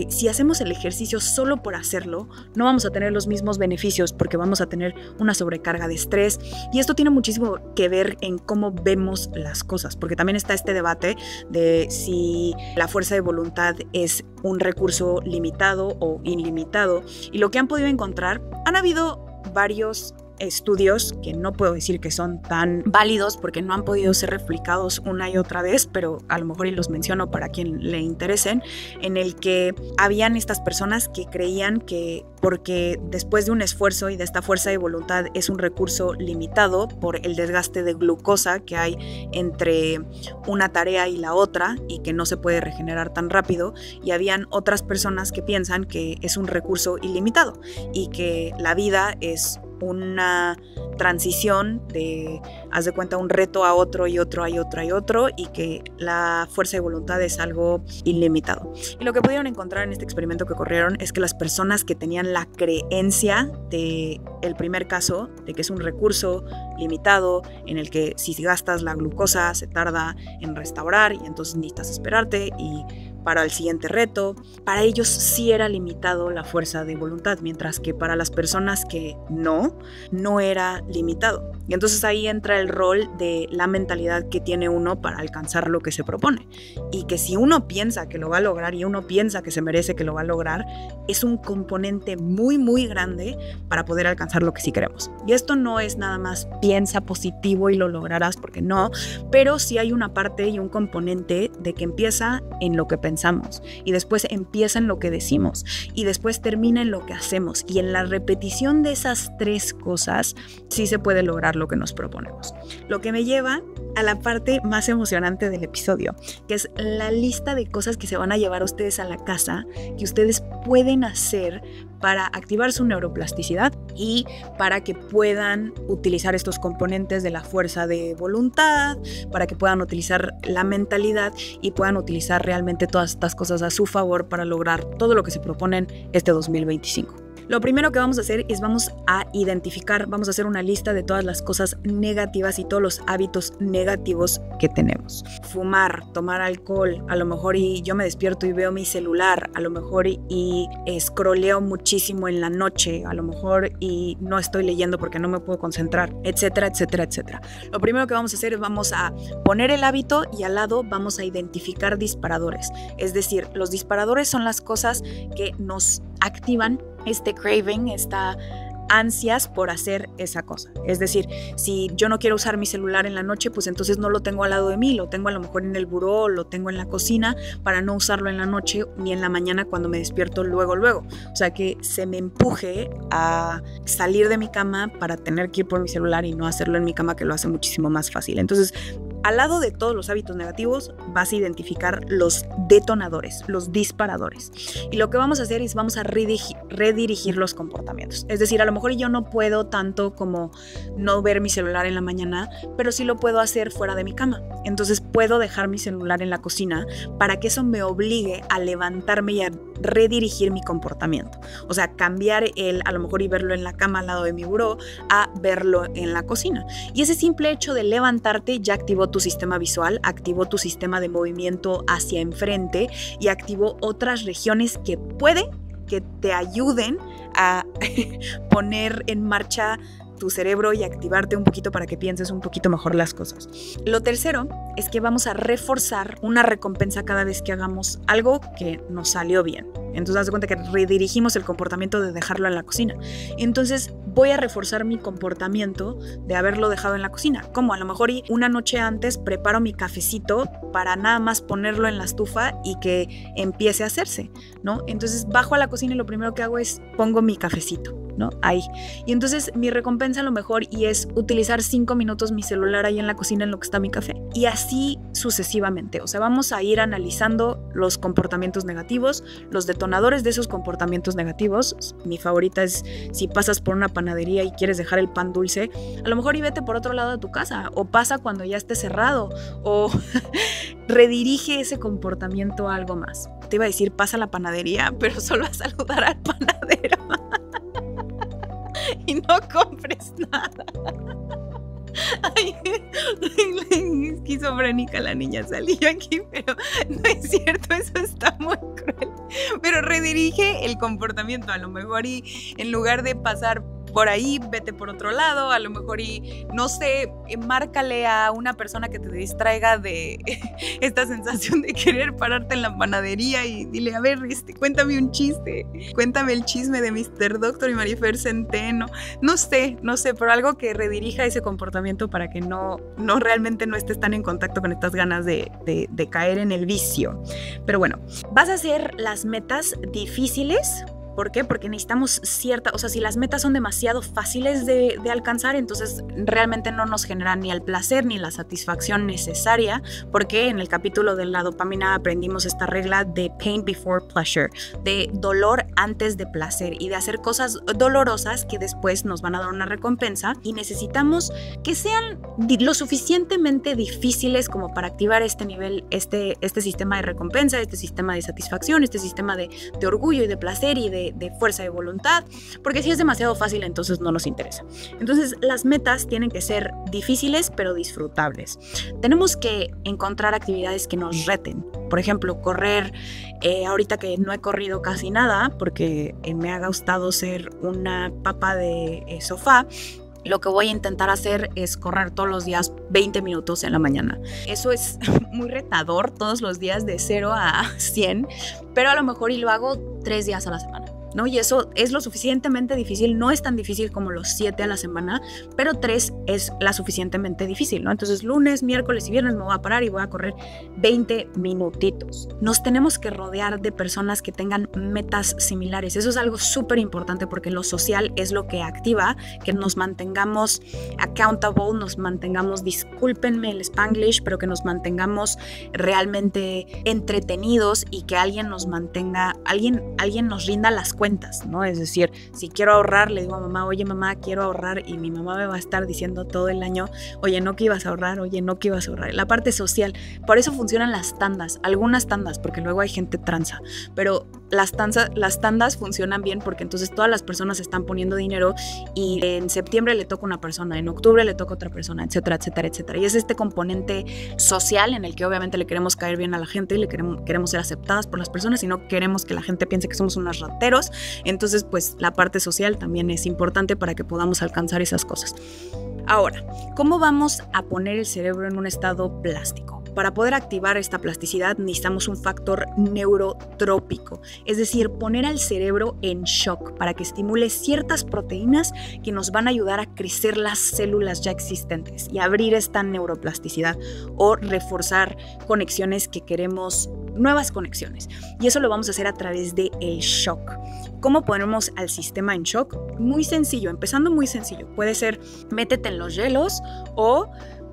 si hacemos el ejercicio solo por hacerlo, no vamos a tener los mismos beneficios porque vamos a tener una sobrecarga de estrés, y esto tiene muchísimo que ver en cómo vemos las cosas, porque también está este debate de si la fuerza de voluntad es un recurso limitado o ilimitado, y lo que han podido encontrar, han habido varios estudios que no puedo decir que son tan válidos porque no han podido ser replicados una y otra vez, pero a lo mejor y los menciono para quien le interesen, en el que habían estas personas que creían que porque después de un esfuerzo y de esta fuerza de voluntad es un recurso limitado por el desgaste de glucosa que hay entre una tarea y la otra y que no se puede regenerar tan rápido, y habían otras personas que piensan que es un recurso ilimitado y que la vida es una transición de, haz de cuenta, un reto a otro y otro y otro, y que la fuerza de voluntad es algo ilimitado. Y lo que pudieron encontrar en este experimento que corrieron es que las personas que tenían la creencia de el primer caso, de que es un recurso limitado en el que si gastas la glucosa se tarda en restaurar y entonces necesitas esperarte y para el siguiente reto, para ellos sí era limitado la fuerza de voluntad, mientras que para las personas que no era limitado. Y entonces ahí entra el rol de la mentalidad que tiene uno para alcanzar lo que se propone. Y que si uno piensa que lo va a lograr y uno piensa que se merece que lo va a lograr, es un componente muy, muy grande para poder alcanzar lo que sí queremos. Y esto no es nada más piensa positivo y lo lograrás, porque no, pero sí hay una parte y un componente de que empieza en lo que pensamos y después empieza en lo que decimos y después termina en lo que hacemos, y en la repetición de esas tres cosas sí se puede lograr lo que nos proponemos. Lo que me lleva a la parte más emocionante del episodio, que es la lista de cosas que se van a llevar ustedes a la casa, que ustedes pueden hacer para activar su neuroplasticidad y para que puedan utilizar estos componentes de la fuerza de voluntad, para que puedan utilizar la mentalidad y puedan utilizar realmente todas estas cosas a su favor para lograr todo lo que se proponen este 2025. Lo primero que vamos a hacer es vamos a hacer una lista de todas las cosas negativas y todos los hábitos negativos que tenemos. Fumar, tomar alcohol, a lo mejor y yo me despierto y veo mi celular, a lo mejor y scrolleo muchísimo en la noche, a lo mejor y no estoy leyendo porque no me puedo concentrar, etcétera, etcétera, etcétera. Lo primero que vamos a hacer es vamos a poner el hábito y al lado vamos a identificar disparadores. Es decir, los disparadores son las cosas que nos activan este craving, esta ansias por hacer esa cosa. Es decir, si yo no quiero usar mi celular en la noche, pues entonces no lo tengo al lado de mí, lo tengo a lo mejor en el buró, lo tengo en la cocina para no usarlo en la noche ni en la mañana cuando me despierto luego. O sea, que se me empuje a salir de mi cama para tener que ir por mi celular y no hacerlo en mi cama, que lo hace muchísimo más fácil. Entonces, al lado de todos los hábitos negativos, vas a identificar los detonadores, los disparadores. Y lo que vamos a hacer es vamos a redirigir los comportamientos. Es decir, a lo mejor yo no puedo tanto como no ver mi celular en la mañana, pero sí lo puedo hacer fuera de mi cama. Entonces puedo dejar mi celular en la cocina para que eso me obligue a levantarme y a redirigir mi comportamiento. O sea, cambiar a lo mejor y verlo en la cama al lado de mi buró a verlo en la cocina. Y ese simple hecho de levantarte ya activó tu sistema visual, activó tu sistema de movimiento hacia enfrente y activó otras regiones que pueden que te ayuden a poner en marcha tu cerebro y activarte un poquito para que pienses un poquito mejor las cosas. Lo tercero es que vamos a reforzar una recompensa cada vez que hagamos algo que nos salió bien. Entonces, haz de cuenta que redirigimos el comportamiento de dejarlo en la cocina. Entonces, voy a reforzar mi comportamiento de haberlo dejado en la cocina. Como a lo mejor una noche antes preparo mi cafecito para nada más ponerlo en la estufa y que empiece a hacerse, ¿no? Entonces, bajo a la cocina y lo primero que hago es pongo mi cafecito, ¿no? Ahí. Y entonces, mi recompensa a lo mejor es utilizar 5 minutos mi celular ahí en la cocina en lo que está mi café. Y así sucesivamente. O sea, vamos a ir analizando los comportamientos negativos, los detonadores de esos comportamientos negativos. Mi favorita es si pasas por una panadería y quieres dejar el pan dulce, a lo mejor y vete por otro lado de tu casa, o pasa cuando ya esté cerrado, o redirige ese comportamiento a algo más. Te iba a decir pasa a la panadería, pero solo a saludar al panadero y no compres nada. Ay, esquizofrénica la niña salió aquí, pero no es cierto, eso está muy cruel. Pero redirige el comportamiento, a lo mejor y en lugar de pasar por ahí, vete por otro lado, a lo mejor y no sé, márcale a una persona que te distraiga de esta sensación de querer pararte en la panadería y dile, a ver, cuéntame un chiste, cuéntame el chisme de Mr. Doctor y Marifer Centeno, no sé, pero algo que redirija ese comportamiento para que no realmente no estés tan en contacto con estas ganas de caer en el vicio. Pero bueno, vas a hacer las metas difíciles ¿Por qué? Porque necesitamos o sea, si las metas son demasiado fáciles de alcanzar, entonces realmente no nos generan ni el placer ni la satisfacción necesaria, porque en el capítulo de la dopamina aprendimos esta regla de pain before pleasure, de dolor antes de placer y de hacer cosas dolorosas que después nos van a dar una recompensa, y necesitamos que sean lo suficientemente difíciles como para activar este nivel, este sistema de recompensa, este sistema de satisfacción, este sistema de orgullo y de placer y de fuerza de voluntad, porque si es demasiado fácil entonces no nos interesa. Entonces las metas tienen que ser difíciles pero disfrutables. Tenemos que encontrar actividades que nos reten. Por ejemplo, correr. Ahorita que no he corrido casi nada porque me ha gustado ser una papa de sofá, lo que voy a intentar hacer es correr todos los días 20 minutos en la mañana. Eso es muy retador todos los días de 0 a 100, pero a lo mejor y lo hago 3 días a la semana, ¿no? Y eso es lo suficientemente difícil, no es tan difícil como los 7 a la semana, pero 3 es la suficientemente difícil, ¿no? Entonces lunes, miércoles y viernes me voy a parar y voy a correr 20 minutitos. Nos tenemos que rodear de personas que tengan metas similares. Eso es algo súper importante porque lo social es lo que activa que nos mantengamos accountable, nos mantengamos, discúlpenme el Spanglish, pero que nos mantengamos realmente entretenidos y que alguien nos mantenga, alguien nos rinda las cuentas, ¿no? Es decir, si quiero ahorrar, le digo a mamá, oye mamá, quiero ahorrar, y mi mamá me va a estar diciendo todo el año, oye, no que ibas a ahorrar, oye, no que ibas a ahorrar. La parte social, por eso funcionan las tandas, algunas tandas, porque luego hay gente tranza, pero las tandas funcionan bien porque entonces todas las personas están poniendo dinero y en septiembre le toca una persona, en octubre le toca otra persona, etcétera, etcétera, etcétera. Y es este componente social en el que obviamente le queremos caer bien a la gente y le queremos ser aceptadas por las personas y no queremos que la gente piense que somos unos rateros. Entonces, pues la parte social también es importante para que podamos alcanzar esas cosas. Ahora, ¿cómo vamos a poner el cerebro en un estado plástico? Para poder activar esta plasticidad necesitamos un factor neurotrópico, es decir, poner al cerebro en shock para que estimule ciertas proteínas que nos van a ayudar a crecer las células ya existentes y abrir esta neuroplasticidad o reforzar conexiones que queremos, nuevas conexiones. Y eso lo vamos a hacer a través del shock. ¿Cómo ponemos al sistema en shock? Muy sencillo, empezando muy sencillo. Puede ser métete en los hielos o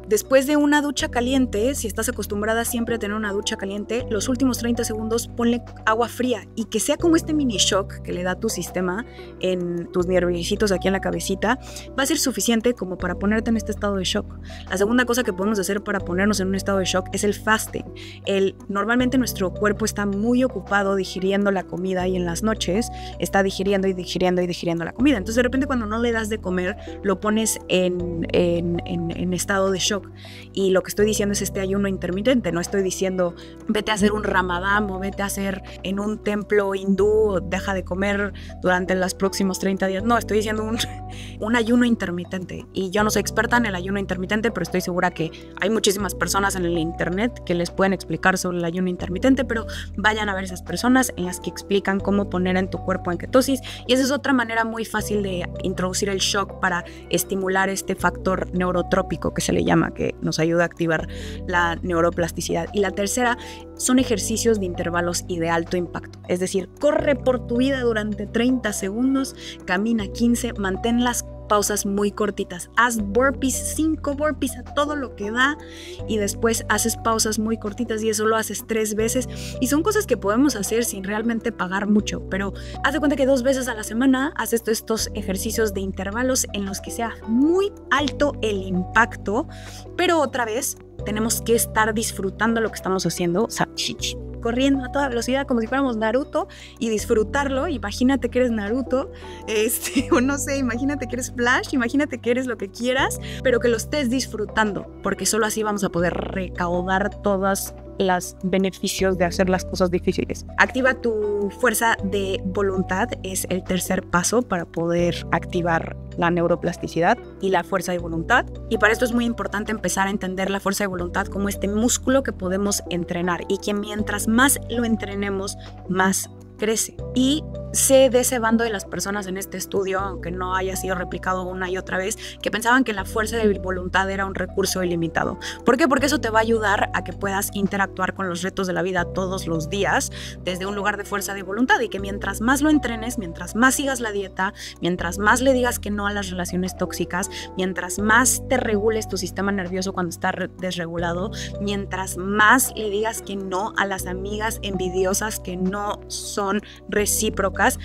después de una ducha caliente, si estás acostumbrada siempre a tener una ducha caliente, los últimos 30 segundos ponle agua fría y que sea como este mini shock que le da tu sistema en tus nerviositos aquí en la cabecita, va a ser suficiente como para ponerte en este estado de shock. La segunda cosa que podemos hacer para ponernos en un estado de shock es el fasting. Normalmente nuestro cuerpo está muy ocupado digiriendo la comida y en las noches está digiriendo la comida. Entonces de repente cuando no le das de comer, lo pones en estado de shock. Y lo que estoy diciendo es este ayuno intermitente. No estoy diciendo vete a hacer un ramadán o vete a hacer en un templo hindú, deja de comer durante los próximos 30 días. No, estoy diciendo un ayuno intermitente. Y yo no soy experta en el ayuno intermitente, pero estoy segura que hay muchísimas personas en el internet que les pueden explicar sobre el ayuno intermitente, pero vayan a ver esas personas en las que explican cómo poner en tu cuerpo en ketosis. Y esa es otra manera muy fácil de introducir el shock para estimular este factor neurotrópico que se le llama, que nos ayuda a activar la neuroplasticidad. Y la tercera son ejercicios de intervalos y de alto impacto. Es decir, corre por tu vida durante 30 segundos, camina 15, mantén las pausas muy cortitas. Haz burpees, 5 burpees a todo lo que da y después haces pausas muy cortitas y eso lo haces 3 veces. Y son cosas que podemos hacer sin realmente pagar mucho, pero haz de cuenta que 2 veces a la semana haces estos ejercicios de intervalos en los que sea muy alto el impacto, pero otra vez tenemos que estar disfrutando lo que estamos haciendo, o sea, corriendo a toda velocidad como si fuéramos Naruto y disfrutarlo. Imagínate que eres Naruto, o no sé, imagínate que eres Flash, imagínate que eres lo que quieras, pero que lo estés disfrutando, porque solo así vamos a poder recaudar todos los beneficios de hacer las cosas difíciles. Activa tu fuerza de voluntad, es el tercer paso para poder activar la neuroplasticidad y la fuerza de voluntad. Y para esto es muy importante empezar a entender la fuerza de voluntad como este músculo que podemos entrenar y que mientras más lo entrenemos, más crece. Y sé de ese bando de las personas en este estudio, aunque no haya sido replicado una y otra vez, que pensaban que la fuerza de voluntad era un recurso ilimitado. ¿Por qué? Porque eso te va a ayudar a que puedas interactuar con los retos de la vida todos los días desde un lugar de fuerza de voluntad, y que mientras más lo entrenes, mientras más sigas la dieta, mientras más le digas que no a las relaciones tóxicas, mientras más te regules tu sistema nervioso cuando está desregulado, mientras más le digas que no a las amigas envidiosas que no son recíprocas,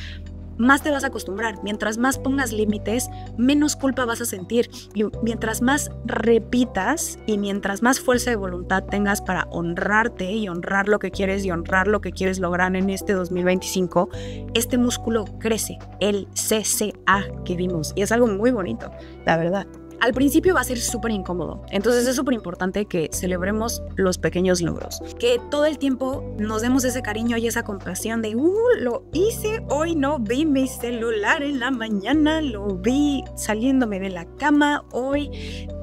más te vas a acostumbrar. Mientras más pongas límites, menos culpa vas a sentir. Y mientras más repitas y mientras más fuerza de voluntad tengas para honrarte y honrar lo que quieres y honrar lo que quieres lograr en este 2025, este músculo crece, el CCA que vimos. Y es algo muy bonito, la verdad. Al principio va a ser súper incómodo, entonces es súper importante que celebremos los pequeños logros, que todo el tiempo nos demos ese cariño y esa compasión de lo hice, hoy no vi mi celular en la mañana, lo vi saliéndome de la cama, hoy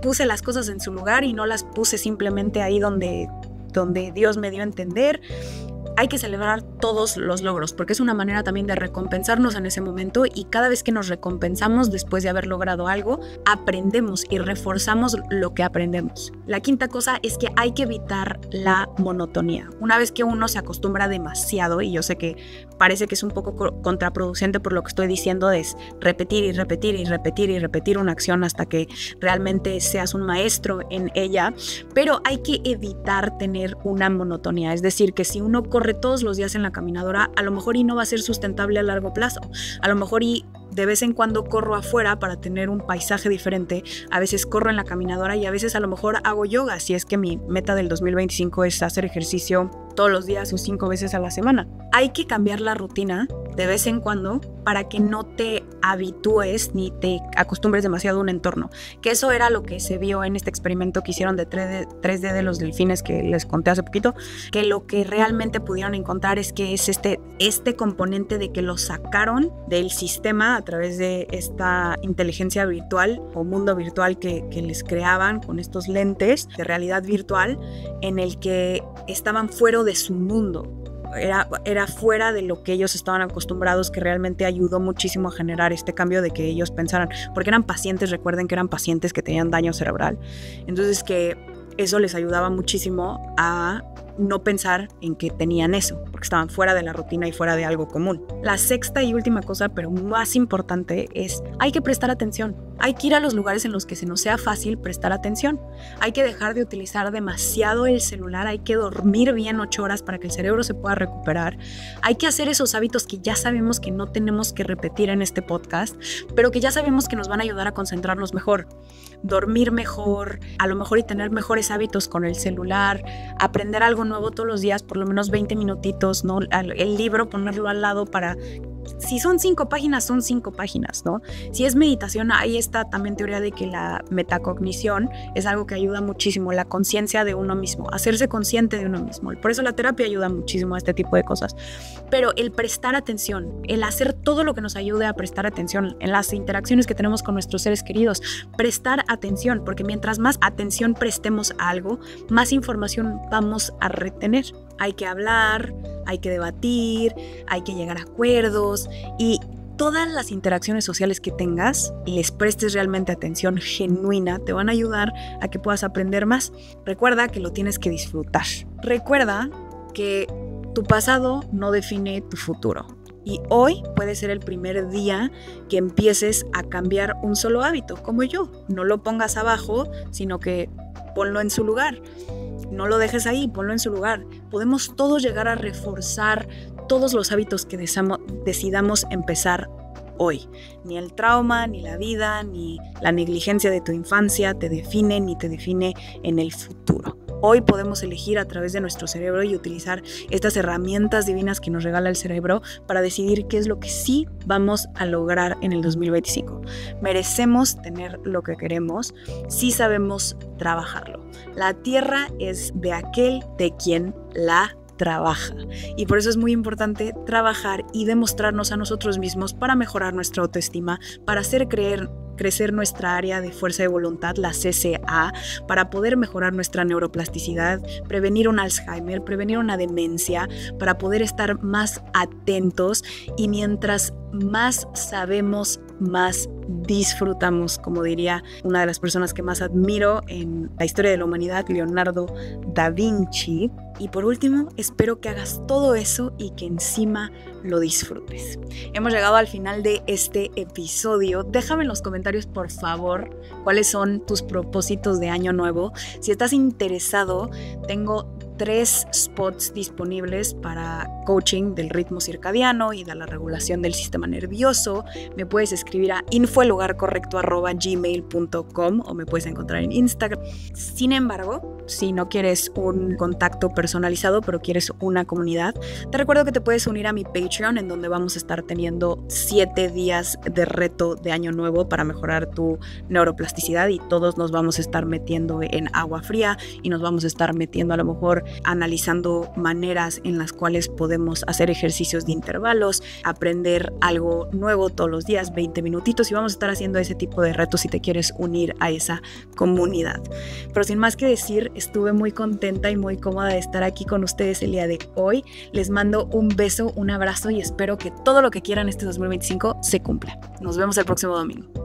puse las cosas en su lugar y no las puse simplemente ahí donde Dios me dio a entender. Hay que celebrar todos los logros porque es una manera también de recompensarnos en ese momento, y cada vez que nos recompensamos después de haber logrado algo, aprendemos y reforzamos lo que aprendemos. La quinta cosa es que hay que evitar la monotonía. Una vez que uno se acostumbra demasiado, y yo sé que parece que es un poco contraproducente por lo que estoy diciendo, es repetir y repetir y repetir y repetir una acción hasta que realmente seas un maestro en ella, pero hay que evitar tener una monotonía. Es decir, que si uno corre todos los días en la caminadora, a lo mejor y no va a ser sustentable a largo plazo. A lo mejor y de vez en cuando corro afuera para tener un paisaje diferente, a veces corro en la caminadora y a veces a lo mejor hago yoga, si es que mi meta del 2025 es hacer ejercicio todos los días o 5 veces a la semana. Hay que cambiar la rutina de vez en cuando para que no te habitúes ni te acostumbres demasiado a un entorno, que eso era lo que se vio en este experimento que hicieron de 3D de los delfines que les conté hace poquito, que lo que realmente pudieron encontrar es que es este componente de que lo sacaron del sistema a través de esta inteligencia virtual o mundo virtual que les creaban con estos lentes de realidad virtual, en el que estaban fuera de su mundo. Era fuera de lo que ellos estaban acostumbrados, que realmente ayudó muchísimo a generar este cambio de que ellos pensaran, porque eran pacientes, recuerden que eran pacientes que tenían daño cerebral, entonces que eso les ayudaba muchísimo a no pensar en que tenían eso, porque estaban fuera de la rutina y fuera de algo común. La sexta y última cosa, pero más importante, es hay que prestar atención. Hay que ir a los lugares en los que se nos sea fácil prestar atención. Hay que dejar de utilizar demasiado el celular, hay que dormir bien 8 horas para que el cerebro se pueda recuperar. Hay que hacer esos hábitos que ya sabemos que no tenemos que repetir en este podcast, pero que ya sabemos que nos van a ayudar a concentrarnos mejor. Dormir mejor, a lo mejor y tener mejores hábitos con el celular, aprender algo nuevo todos los días, por lo menos 20 minutitos, ¿no? El libro, ponerlo al lado para... Si son 5 páginas, son 5 páginas, ¿no? Si es meditación, ahí está también teoría de que la metacognición es algo que ayuda muchísimo, la conciencia de uno mismo, hacerse consciente de uno mismo. Por eso la terapia ayuda muchísimo a este tipo de cosas. Pero el prestar atención, el hacer todo lo que nos ayude a prestar atención en las interacciones que tenemos con nuestros seres queridos, prestar atención, porque mientras más atención prestemos a algo, más información vamos a retener. Hay que hablar, hay que debatir, hay que llegar a acuerdos, y todas las interacciones sociales que tengas, les prestes realmente atención genuina, te van a ayudar a que puedas aprender más. Recuerda que lo tienes que disfrutar. Recuerda que tu pasado no define tu futuro. Y hoy puede ser el primer día que empieces a cambiar un solo hábito, como yo. No lo pongas abajo, sino que ponlo en su lugar. No lo dejes ahí, ponlo en su lugar. Podemos todos llegar a reforzar todos los hábitos que decidamos empezar hoy. Ni el trauma, ni la vida, ni la negligencia de tu infancia te define ni te define en el futuro. Hoy podemos elegir a través de nuestro cerebro y utilizar estas herramientas divinas que nos regala el cerebro para decidir qué es lo que sí vamos a lograr en el 2025. Merecemos tener lo que queremos si sabemos trabajarlo. La tierra es de aquel de quien la trabaja, y por eso es muy importante trabajar y demostrarnos a nosotros mismos para mejorar nuestra autoestima, para hacer creer crecer nuestra área de fuerza de voluntad, la CCA, para poder mejorar nuestra neuroplasticidad, prevenir un Alzheimer, prevenir una demencia, para poder estar más atentos, y mientras más sabemos, más disfrutamos, como diría una de las personas que más admiro en la historia de la humanidad, Leonardo da Vinci. Y por último, espero que hagas todo eso y que encima lo disfrutes. Hemos llegado al final de este episodio. Déjame en los comentarios, por favor, cuáles son tus propósitos de año nuevo. Si estás interesado, tengo 3 spots disponibles para coaching del ritmo circadiano y de la regulación del sistema nervioso. Me puedes escribir a infoellugarcorrecto@gmail.com o me puedes encontrar en Instagram. Sin embargo, si no quieres un contacto personalizado, pero quieres una comunidad, te recuerdo que te puedes unir a mi Patreon, en donde vamos a estar teniendo 7 días de reto de año nuevo para mejorar tu neuroplasticidad, y todos nos vamos a estar metiendo en agua fría y nos vamos a estar metiendo a lo mejor analizando maneras en las cuales podemos hacer ejercicios de intervalos, aprender algo nuevo todos los días, 20 minutitos, y vamos a estar haciendo ese tipo de retos si te quieres unir a esa comunidad. Pero sin más que decir, estuve muy contenta y muy cómoda de estar aquí con ustedes el día de hoy. Les mando un beso, un abrazo, y espero que todo lo que quieran este 2025 se cumpla. Nos vemos el próximo domingo.